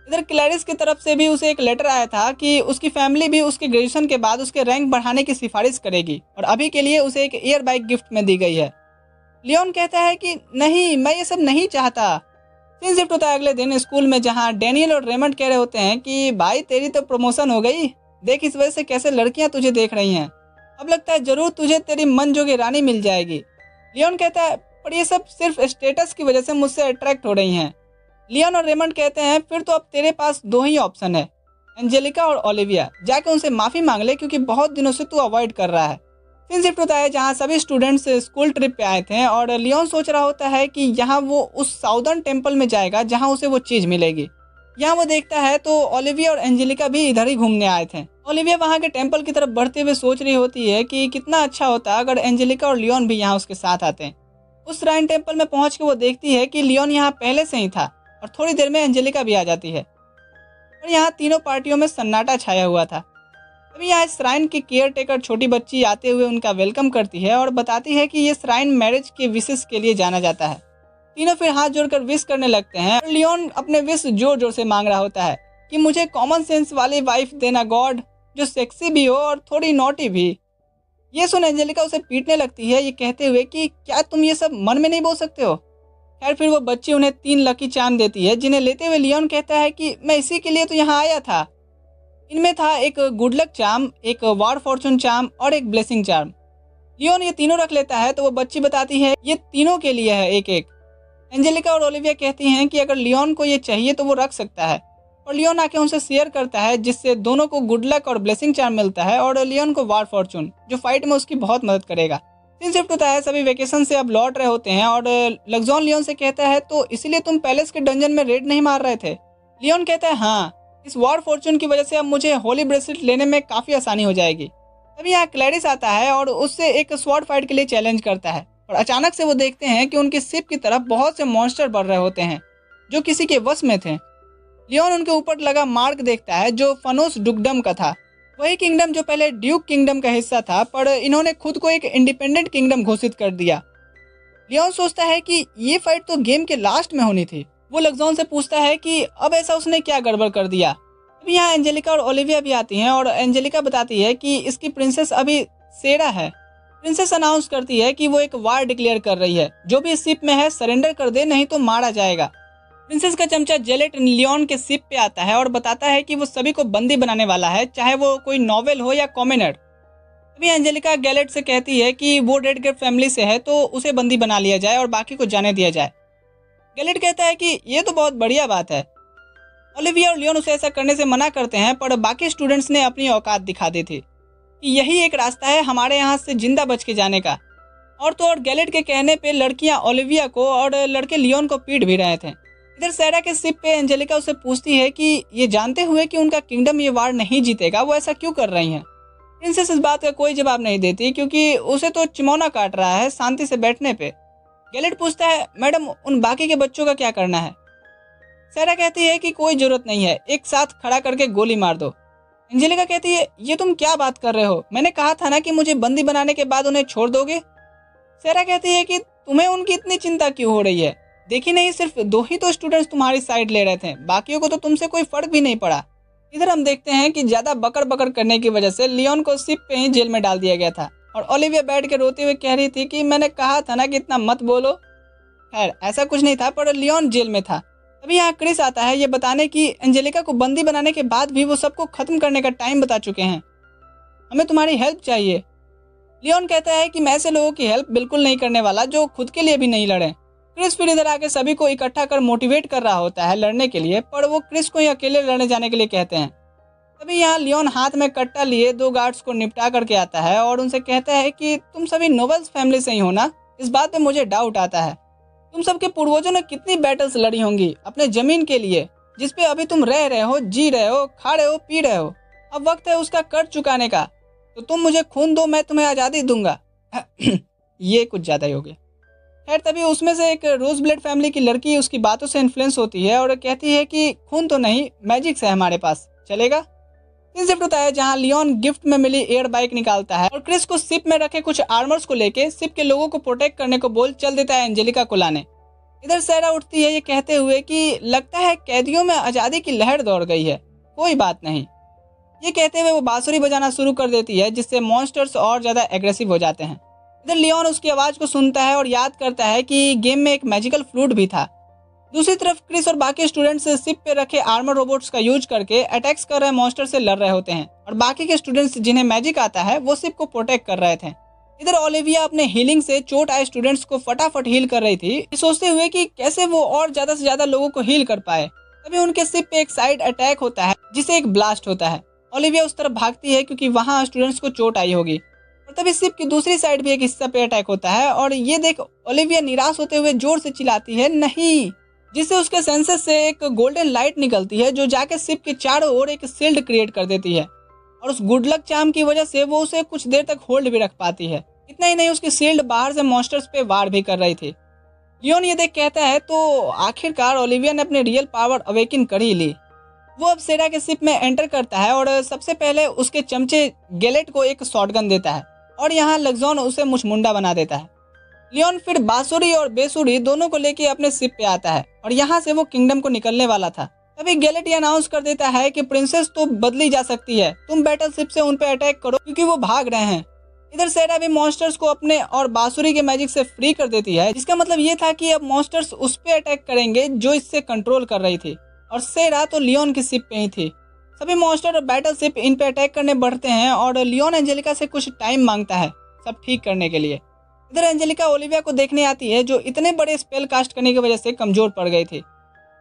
इधर क्लैरिस की तरफ से भी उसे एक लेटर आया था कि उसकी फैमिली भी उसके ग्रेजुएशन के बाद उसके रैंक बढ़ाने की सिफारिश करेगी और अभी के लिए उसे एक एयर बाइक गिफ्ट में दी गई है। लियोन कहता है कि नहीं, मैं ये सब नहीं चाहता। सीन शिफ्ट होता है अगले दिन स्कूल में, जहाँ डैनियल और रेमंड कह रहे होते हैं कि भाई तेरी तो प्रमोशन हो गई, देख इस वजह से कैसे लड़कियां तुझे देख रही हैं, अब लगता है जरूर तुझे तेरी मन जोगी रानी मिल जाएगी। लियोन कहता है पर ये सब सिर्फ स्टेटस की वजह से मुझसे अट्रैक्ट हो रही हैं। लियोन और रेमंड कहते हैं फिर तो अब तेरे पास दो ही ऑप्शन है, एंजेलिका और ओलिविया, जाके उनसे माफी मांग ले क्योंकि बहुत दिनों से तू अवॉइड कर रहा है। सीन शिफ्ट होता है जहाँ सभी स्टूडेंट्स स्कूल ट्रिप पे आए थे और लियोन सोच रहा होता है कि यहाँ वो उस साउदर्न टेम्पल में जाएगा जहाँ उसे वो चीज मिलेगी। यहाँ वो देखता है तो ओलिविया और एंजेलिका भी इधर ही घूमने आए थे। ओलिविया वहाँ के टेम्पल की तरफ बढ़ते हुए सोच रही होती है कि कितना अच्छा होता अगर एंजेलिका और लियोन भी यहाँ उसके साथ आते। उस श्राइन टेम्पल में पहुंच के वो देखती है कि लियोन यहाँ पहले से ही था और थोड़ी देर में एंजेलिका भी आ जाती है और यहाँ तीनों पार्टियों में सन्नाटा छाया हुआ था। तभी यहाँ श्राइन की केयर टेकर छोटी बच्ची आते हुए उनका वेलकम करती है और बताती है कि ये श्राइन मैरिज के विशेष के लिए जाना जाता है। तीनों फिर हाथ जोड़कर विश करने लगते हैं और लियोन अपने विश जोर जोर से मांग रहा होता है कि मुझे कॉमन सेंस वाली वाइफ देना गॉड, जो सेक्सी भी हो और थोड़ी नॉटी भी। ये सुन एंजेलिका उसे पीटने लगती है, ये कहते हुए कि क्या तुम ये सब मन में नहीं बोल सकते हो। खैर फिर वो बच्ची उन्हें 3 लकी चार्म देती है, जिन्हें लेते हुए लियोन कहता है कि मैं इसी के लिए तो यहाँ आया था। इनमें था एक गुड लक चार्म, एक वार फॉर्चून चार्म और एक ब्लेसिंग चार्म। लियोन ये तीनों रख लेता है तो वो बच्ची बताती है ये तीनों के लिए है एक एक। एंजेलिका और ओलिविया कहती हैं कि अगर लियोन को ये चाहिए तो वो रख सकता है और लियोन आके उनसे शेयर करता है, जिससे दोनों को गुड लक और ब्लेसिंग चार्म मिलता है और लियोन को वार फॉर्चून, जो फाइट में उसकी बहुत मदद करेगा। सीन शिफ्ट होता है, सभी वेकेशन से अब लौट रहे होते हैं और लक्सॉन लियोन से कहता है तो इसीलिए तुम पैलेस के डंजन में रेड नहीं मार रहे थे। लियोन कहता है हाँ, इस वार फॉर्चून की वजह से अब मुझे होली ब्रेसलेट लेने में काफी आसानी हो जाएगी। तभी यहाँ क्लैरिस आता है और उससे एक स्वॉर्ड फाइट के लिए चैलेंज करता है और अचानक से वो देखते हैं कि उनकी शिप की तरफ बहुत से मॉन्स्टर बढ़ रहे होते हैं जो किसी के वश में थे। लियोन उनके ऊपर लगा मार्क देखता है जो फनोस डुगडम का था, वही किंगडम जो पहले ड्यूक किंगडम का हिस्सा था, पर इन्होंने खुद को एक इंडिपेंडेंट किंगडम घोषित कर दिया। लियोन सोचता है कि ये फाइट तो गेम के लास्ट में होनी थी। वो लक्सॉन से पूछता है कि अब ऐसा उसने क्या गड़बड़ कर दिया। अभी यहाँ एंजेलिका और ओलिविया भी आती हैं और एंजेलिका बताती है कि इसकी प्रिंसेस अभी सेरा है। प्रिंसेस अनाउंस करती है कि वो एक वार डिक्लेयर कर रही है, जो भी शिप में है सरेंडर कर दे नहीं तो मारा जाएगा। प्रिंसेस का चमचा जेलेट लियोन के शिप पे आता है और बताता है कि वो सभी को बंदी बनाने वाला है, चाहे वो कोई नॉवेल हो या कॉमनर। अभी एंजेलिका गैलेट से कहती है कि वो रेडग्रेव फैमिली से है तो उसे बंदी बना लिया जाए और बाकी को जाने दिया जाए। गैलेट कहता है कि ये तो बहुत बढ़िया बात है। ओलिविया और लियोन उसे ऐसा करने से मना करते हैं, पर बाकी स्टूडेंट्स ने अपनी औकात दिखा दी थी कि यही एक रास्ता है हमारे यहाँ से जिंदा बच के जाने का। और तो और गैलेट के कहने पे लड़कियां ओलिविया को और लड़के लियोन को पीट भी रहे थे। इधर सेरा के शिप पे एंजेलिका उसे पूछती है कि ये जानते हुए कि उनका किंगडम ये वार नहीं जीतेगा, वो ऐसा क्यों कर रही हैं। प्रिंसेस इस बात का कोई जवाब नहीं देती क्योंकि उसे तो चिमौना काट रहा है शांति से बैठने पे। गैलेट पूछता है मैडम उन बाकी के बच्चों का क्या करना है। सेरा कहती है कि कोई जरूरत नहीं है, एक साथ खड़ा करके गोली मार दो। एंजेलिका कहती है ये तुम क्या बात कर रहे हो, मैंने कहा था ना कि मुझे बंदी बनाने के बाद उन्हें छोड़ दोगे। सेरा कहती है कि तुम्हें उनकी इतनी चिंता क्यों हो रही है, देखी नहीं सिर्फ 2 ही तो स्टूडेंट्स तुम्हारी साइड ले रहे थे, बाकियों को तो तुमसे कोई फर्क भी नहीं पड़ा। इधर हम देखते हैं कि ज्यादा बकर बकर करने की वजह से लियोन को शिप पे ही जेल में डाल दिया गया था और ओलिविया बैठ के रोते हुए कह रही थी कि मैंने कहा था ना कि इतना मत बोलो। खैर ऐसा कुछ नहीं था, पर लियोन जेल में था। तभी यहाँ क्रिस आता है ये बताने की एंजेलिका को बंदी बनाने के बाद भी वो सबको खत्म करने का टाइम बता चुके हैं, हमें तुम्हारी हेल्प चाहिए। लियोन कहता है कि मैं ऐसे लोगों की हेल्प बिल्कुल नहीं करने वाला जो खुद के लिए भी नहीं लड़े। क्रिस फिर इधर आके सभी को इकट्ठा कर मोटिवेट कर रहा होता है लड़ने के लिए, पर वो क्रिस को ही अकेले लड़ने जाने के लिए कहते हैं। तभी यहाँ लियोन हाथ में कट्टा लिए 2 गार्ड्स को निपटा करके आता है और उनसे कहता है कि तुम सभी नोबल्स फैमिली से ही हो ना, इस बात पे मुझे डाउट आता है। तुम सबके पूर्वजों ने कितनी बैटल्स लड़ी होंगी अपने जमीन के लिए, जिस पे अभी तुम रह रहे हो, जी रहे हो, खा रहे हो, पी रहे हो। अब वक्त है उसका कर्ज चुकाने का। तो तुम मुझे खून दो, मैं तुम्हें आज़ादी दूंगा। ये कुछ ज़्यादा ही हो गया। खैर, तभी उसमें से एक रोज ब्लेड फैमिली की लड़की उसकी बातों से इन्फ्लुएंस होती है और कहती है कि खून तो नहीं, मैजिक्स है हमारे पास, चलेगा। सीन शिफ्ट होता है जहां लियोन गिफ्ट में मिली एयर बाइक निकालता है और क्रिस को शिप में रखे कुछ आर्मर्स को लेके शिप के लोगों को प्रोटेक्ट करने को बोल चल देता है एंजेलिका को लाने। इधर सैरा उठती है ये कहते हुए कि लगता है कैदियों में आज़ादी की लहर दौड़ गई है, कोई बात नहीं। ये कहते हुए वो बांसुरी बजाना शुरू कर देती है, जिससे मॉन्स्टर्स और ज़्यादा एग्रेसिव हो जाते हैं। इधर लियोन उसकी आवाज़ को सुनता है और याद करता है कि गेम में एक मैजिकल फ्लूट भी था। दूसरी तरफ क्रिस और बाकी स्टूडेंट्स शिप पे रखे आर्मर रोबोट्स का यूज करके अटैक्स कर रहे मॉन्स्टर से लड़ रहे होते हैं और बाकी के स्टूडेंट्स जिन्हें मैजिक आता है वो शिप को प्रोटेक्ट कर रहे थे। इधर ओलिविया अपने हीलिंग से चोट आए स्टूडेंट्स को फटाफट हील कर रही थी, सोचते हुए कि कैसे वो और ज्यादा से ज्यादा लोगों को हील कर पाए। तभी उनके शिप पे एक साइड अटैक होता है जिसे एक ब्लास्ट होता है। ओलिविया उस तरफ भागती है क्योंकि वहाँ स्टूडेंट्स को चोट आई होगी। और तभी शिप की दूसरी साइड भी एक हिस्सा पे अटैक होता है और ये देख ओलिविया निराश होते हुए जोर से चिल्लाती है नहीं, जिससे उसके सेंसर से एक गोल्डन लाइट निकलती है जो जाके शिप के चारों ओर एक शील्ड क्रिएट कर देती है और उस गुड लक चार्म की वजह से वो उसे कुछ देर तक होल्ड भी रख पाती है। इतना ही नहीं, उसकी शील्ड बाहर से मॉन्स्टर्स पे वार भी कर रही थी। लियोन ये देख कहता है तो आखिरकार ओलिविया ने अपने रियल पावर अवेकिन कर ही ली। वो अब सेरा के शिप में एंटर करता है और सबसे पहले उसके चमचे गैलेट को एक शॉटगन देता है और यहाँ लग्जॉन उसे मुचमुंडा बना देता है। लियोन फिर बांसुरी और बेसुरी दोनों को लेके अपने शिप पे आता है और यहाँ से वो किंगडम को निकलने वाला था। तभी गैलेट ये अनाउंस कर देता है कि प्रिंसेस तो बदली जा सकती है, तुम बैटल शिप से उन पे अटैक करो क्योंकि वो भाग रहे हैं। इधर सेरा भी मॉन्स्टर्स को अपने और बांसुरी के मैजिक से फ्री कर देती है, जिसका मतलब ये था कि अब मॉन्स्टर्स उस पे अटैक करेंगे जो इससे कंट्रोल कर रही थी और सेरा तो लियोन की शिप पे ही थी। सभी मॉन्स्टर और बैटल शिप इन पे अटैक करने बढ़ते हैं और लियोन एंजेलिका से कुछ टाइम मांगता है सब ठीक करने के लिए। इधर एंजेलिका ओलिविया को देखने आती है जो इतने बड़े स्पेल कास्ट करने की वजह से कमजोर पड़ गई थी।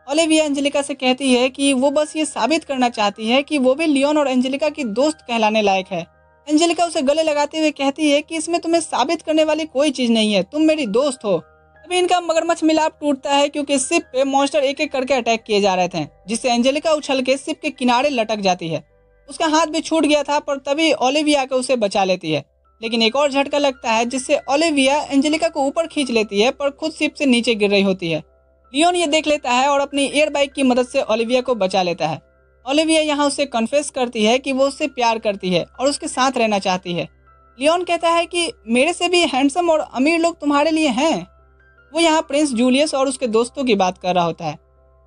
ओलिविया एंजेलिका से कहती है कि वो बस ये साबित करना चाहती है कि वो भी लियोन और एंजेलिका की दोस्त कहलाने लायक है। एंजेलिका उसे गले लगाते हुए कहती है कि इसमें तुम्हें साबित करने वाली कोई चीज नहीं है, तुम मेरी दोस्त हो। अभी इनका मगरमच्छ मिलाप टूटता है क्योंकि शिप पे मॉन्स्टर एक एक करके अटैक किए जा रहे थे, जिससे एंजेलिका उछल के शिप के किनारे लटक जाती है। उसका हाथ भी छूट गया था पर तभी ओलिविया आकर उसे बचा लेती है, लेकिन एक और झटका लगता है जिससे ओलिविया एंजेलिका को ऊपर खींच लेती है पर खुद शिप से नीचे गिर रही होती है। लियोन ये देख लेता है और अपनी एयर बाइक की मदद से ओलिविया को बचा लेता है। ओलिविया यहाँ उससे कन्फेस करती है कि वो उससे प्यार करती है और उसके साथ रहना चाहती है। लियोन कहता है कि मेरे से भी हैंडसम और अमीर लोग तुम्हारे लिए हैं। वो यहाँ प्रिंस जूलियस और उसके दोस्तों की बात कर रहा होता है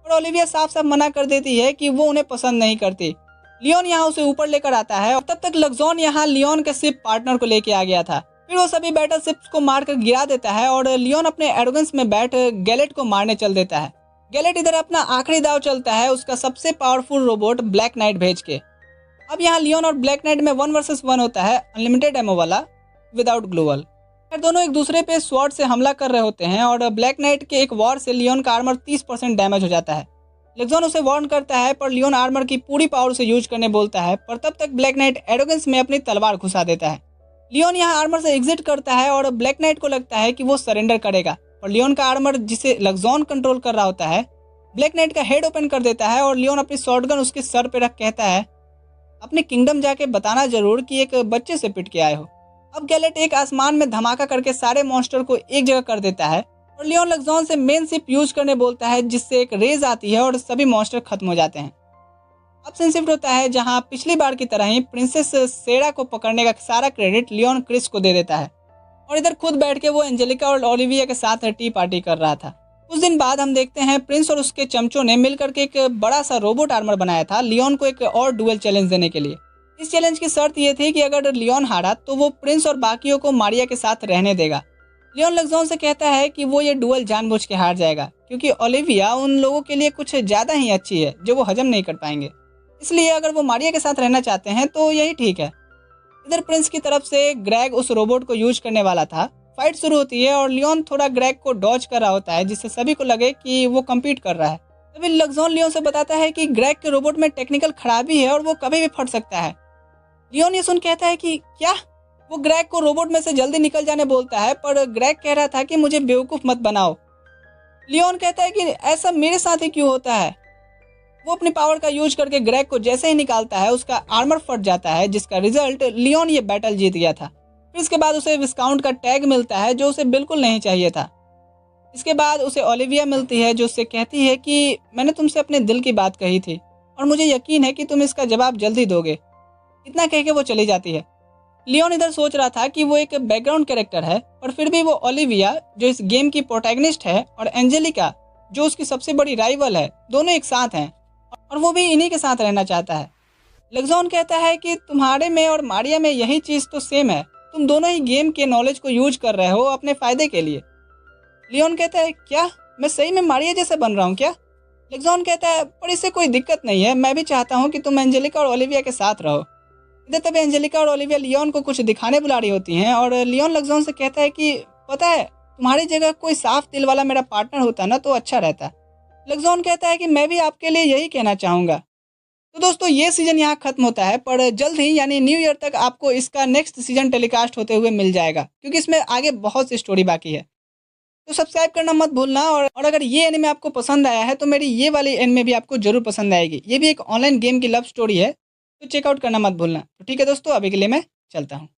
और ओलिविया साफ साफ मना कर देती है कि वो उन्हें पसंद नहीं करती। लियोन यहाँ उसे ऊपर लेकर आता है और तब तक लग्जॉन यहाँ लियोन के शिप पार्टनर को लेके आ गया था। फिर वो सभी बैटल शिप्स को मारकर गिरा देता है और लियोन अपने एरोगेंस में बैठ गैलेट को मारने चल देता है। गैलेट इधर अपना आखिरी दाव चलता है उसका सबसे पावरफुल रोबोट ब्लैक नाइट भेज के। अब यहाँ लियोन और ब्लैक नाइट में 1 वर्सेस 1 होता है, अनलिमिटेड एमो वाला, विदाउट ग्लोवल। दोनों एक दूसरे पे स्वॉर्ड से हमला कर रहे होते हैं और ब्लैक नाइट के एक वॉर से लियोन का आर्मर 30% डैमेज हो जाता है। लेग्जॉन उसे वार्न करता है पर लियोन आर्मर की पूरी पावर से यूज करने बोलता है, पर तब तक ब्लैक नाइट एरोगेंस में अपनी तलवार घुसा देता है। लियोन यहाँ आर्मर से एग्जिट करता है और ब्लैक नाइट को लगता है कि वो सरेंडर करेगा और लियोन का आर्मर जिसे लग्जॉन कंट्रोल कर रहा होता है ब्लैक नाइट का हेड ओपन कर देता है और लियोन अपनी शॉटगन उसके सर पे रख कहता है अपने किंगडम जाके बताना जरूर कि एक बच्चे से पिट के आए हो। अब गैलेट एक आसमान में धमाका करके सारे मॉन्स्टर को एक जगह कर देता है और लियोन लग्जॉन से मेन शिप यूज करने बोलता है, जिससे एक रेज आती है और सभी मॉन्स्टर खत्म हो जाते हैं। अब सीन शिफ्ट होता है जहां पिछली बार की तरह ही प्रिंसेस सेरा को पकड़ने का सारा क्रेडिट लियोन क्रिस को दे देता है और इधर खुद बैठ के वो एंजेलिका और ओलिविया के साथ टी पार्टी कर रहा था। कुछ दिन बाद हम देखते हैं प्रिंस और उसके चमचों ने मिलकर के एक बड़ा सा रोबोट आर्मर बनाया था लियोन को एक और डुएल चैलेंज देने के लिए। इस चैलेंज की शर्त ये थी कि अगर लियोन हारा तो वो प्रिंस और बाकियों को मारिया के साथ रहने देगा। लियोन लग्जॉन से कहता है कि वो ये डुएल जानबूझ के हार जाएगा क्योंकि ओलिविया उन लोगों के लिए कुछ ज्यादा ही अच्छी है जो वो हजम नहीं कर पाएंगे, इसलिए अगर वो मारिया के साथ रहना चाहते हैं तो यही ठीक है। इधर प्रिंस की तरफ से ग्रेग उस रोबोट को यूज करने वाला था। फाइट शुरू होती है और लियोन थोड़ा ग्रेग को डॉज कर रहा होता है जिससे सभी को लगे कि वो कम्पीट कर रहा है। तभी लग्जॉन लियोन से बताता है कि ग्रेग के रोबोट में टेक्निकल खराबी है और वो कभी भी फट सकता है। लियोन ये सुन कहता है कि क्या वो ग्रेग को रोबोट में से जल्दी निकल जाने बोलता है, पर ग्रेग कह रहा था कि मुझे बेवकूफ़ मत बनाओ। लियोन कहता है कि ऐसा मेरे साथ ही क्यों होता है। वो अपनी पावर का यूज करके ग्रेग को जैसे ही निकालता है, उसका आर्मर फट जाता है, जिसका रिजल्ट लियोन ये बैटल जीत गया था। फिर इसके बाद उसे विस्काउंट का टैग मिलता है, जो उसे बिल्कुल नहीं चाहिए था। इसके बाद उसे ओलिविया मिलती है, जो उससे कहती है कि मैंने तुमसे अपने दिल की बात कही थी और मुझे यकीन है कि तुम इसका जवाब जल्दी दोगे। इतना कह के वो चली जाती है। लियोन इधर सोच रहा था कि वो एक बैकग्राउंड कैरेक्टर है, पर फिर भी वो ओलिविया जो इस गेम की प्रोटैगनिस्ट है और एंजेलिका जो उसकी सबसे बड़ी राइवल है, दोनों एक साथ हैं और वो भी इन्हीं के साथ रहना चाहता है। लेग्जॉन कहता है कि तुम्हारे में और मारिया में यही चीज़ तो सेम है, तुम दोनों ही गेम के नॉलेज को यूज कर रहे हो अपने फ़ायदे के लिए। लियोन कहता है क्या मैं सही में मारिया जैसा बन रहा हूँ क्या? लेग्जॉन कहता है पर इससे कोई दिक्कत नहीं है, मैं भी चाहता हूँ कि तुम एंजेलिका और ओलिविया के साथ रहो। इधर तभी एंजेलिका और ओलिविया लियोन को कुछ दिखाने बुला रही होती हैं और लियोन लेग्जॉन से कहता है कि पता है तुम्हारी जगह कोई साफ दिल वाला मेरा पार्टनर होता ना तो अच्छा रहता। लेग्जॉन कहता है कि मैं भी आपके लिए यही कहना चाहूँगा। तो दोस्तों ये सीजन यहाँ खत्म होता है, पर जल्द ही यानी न्यू ईयर तक आपको इसका नेक्स्ट सीजन टेलीकास्ट होते हुए मिल जाएगा, क्योंकि इसमें आगे बहुत सी स्टोरी बाकी है। तो सब्सक्राइब करना मत भूलना, और अगर ये एनिमे आपको पसंद आया है तो मेरी ये वाली एनिमे भी आपको जरूर पसंद आएगी। ये भी एक ऑनलाइन गेम की लव स्टोरी है, तो चेकआउट करना मत भूलना। तो ठीक है दोस्तों, अभी के लिए मैं चलता हूँ।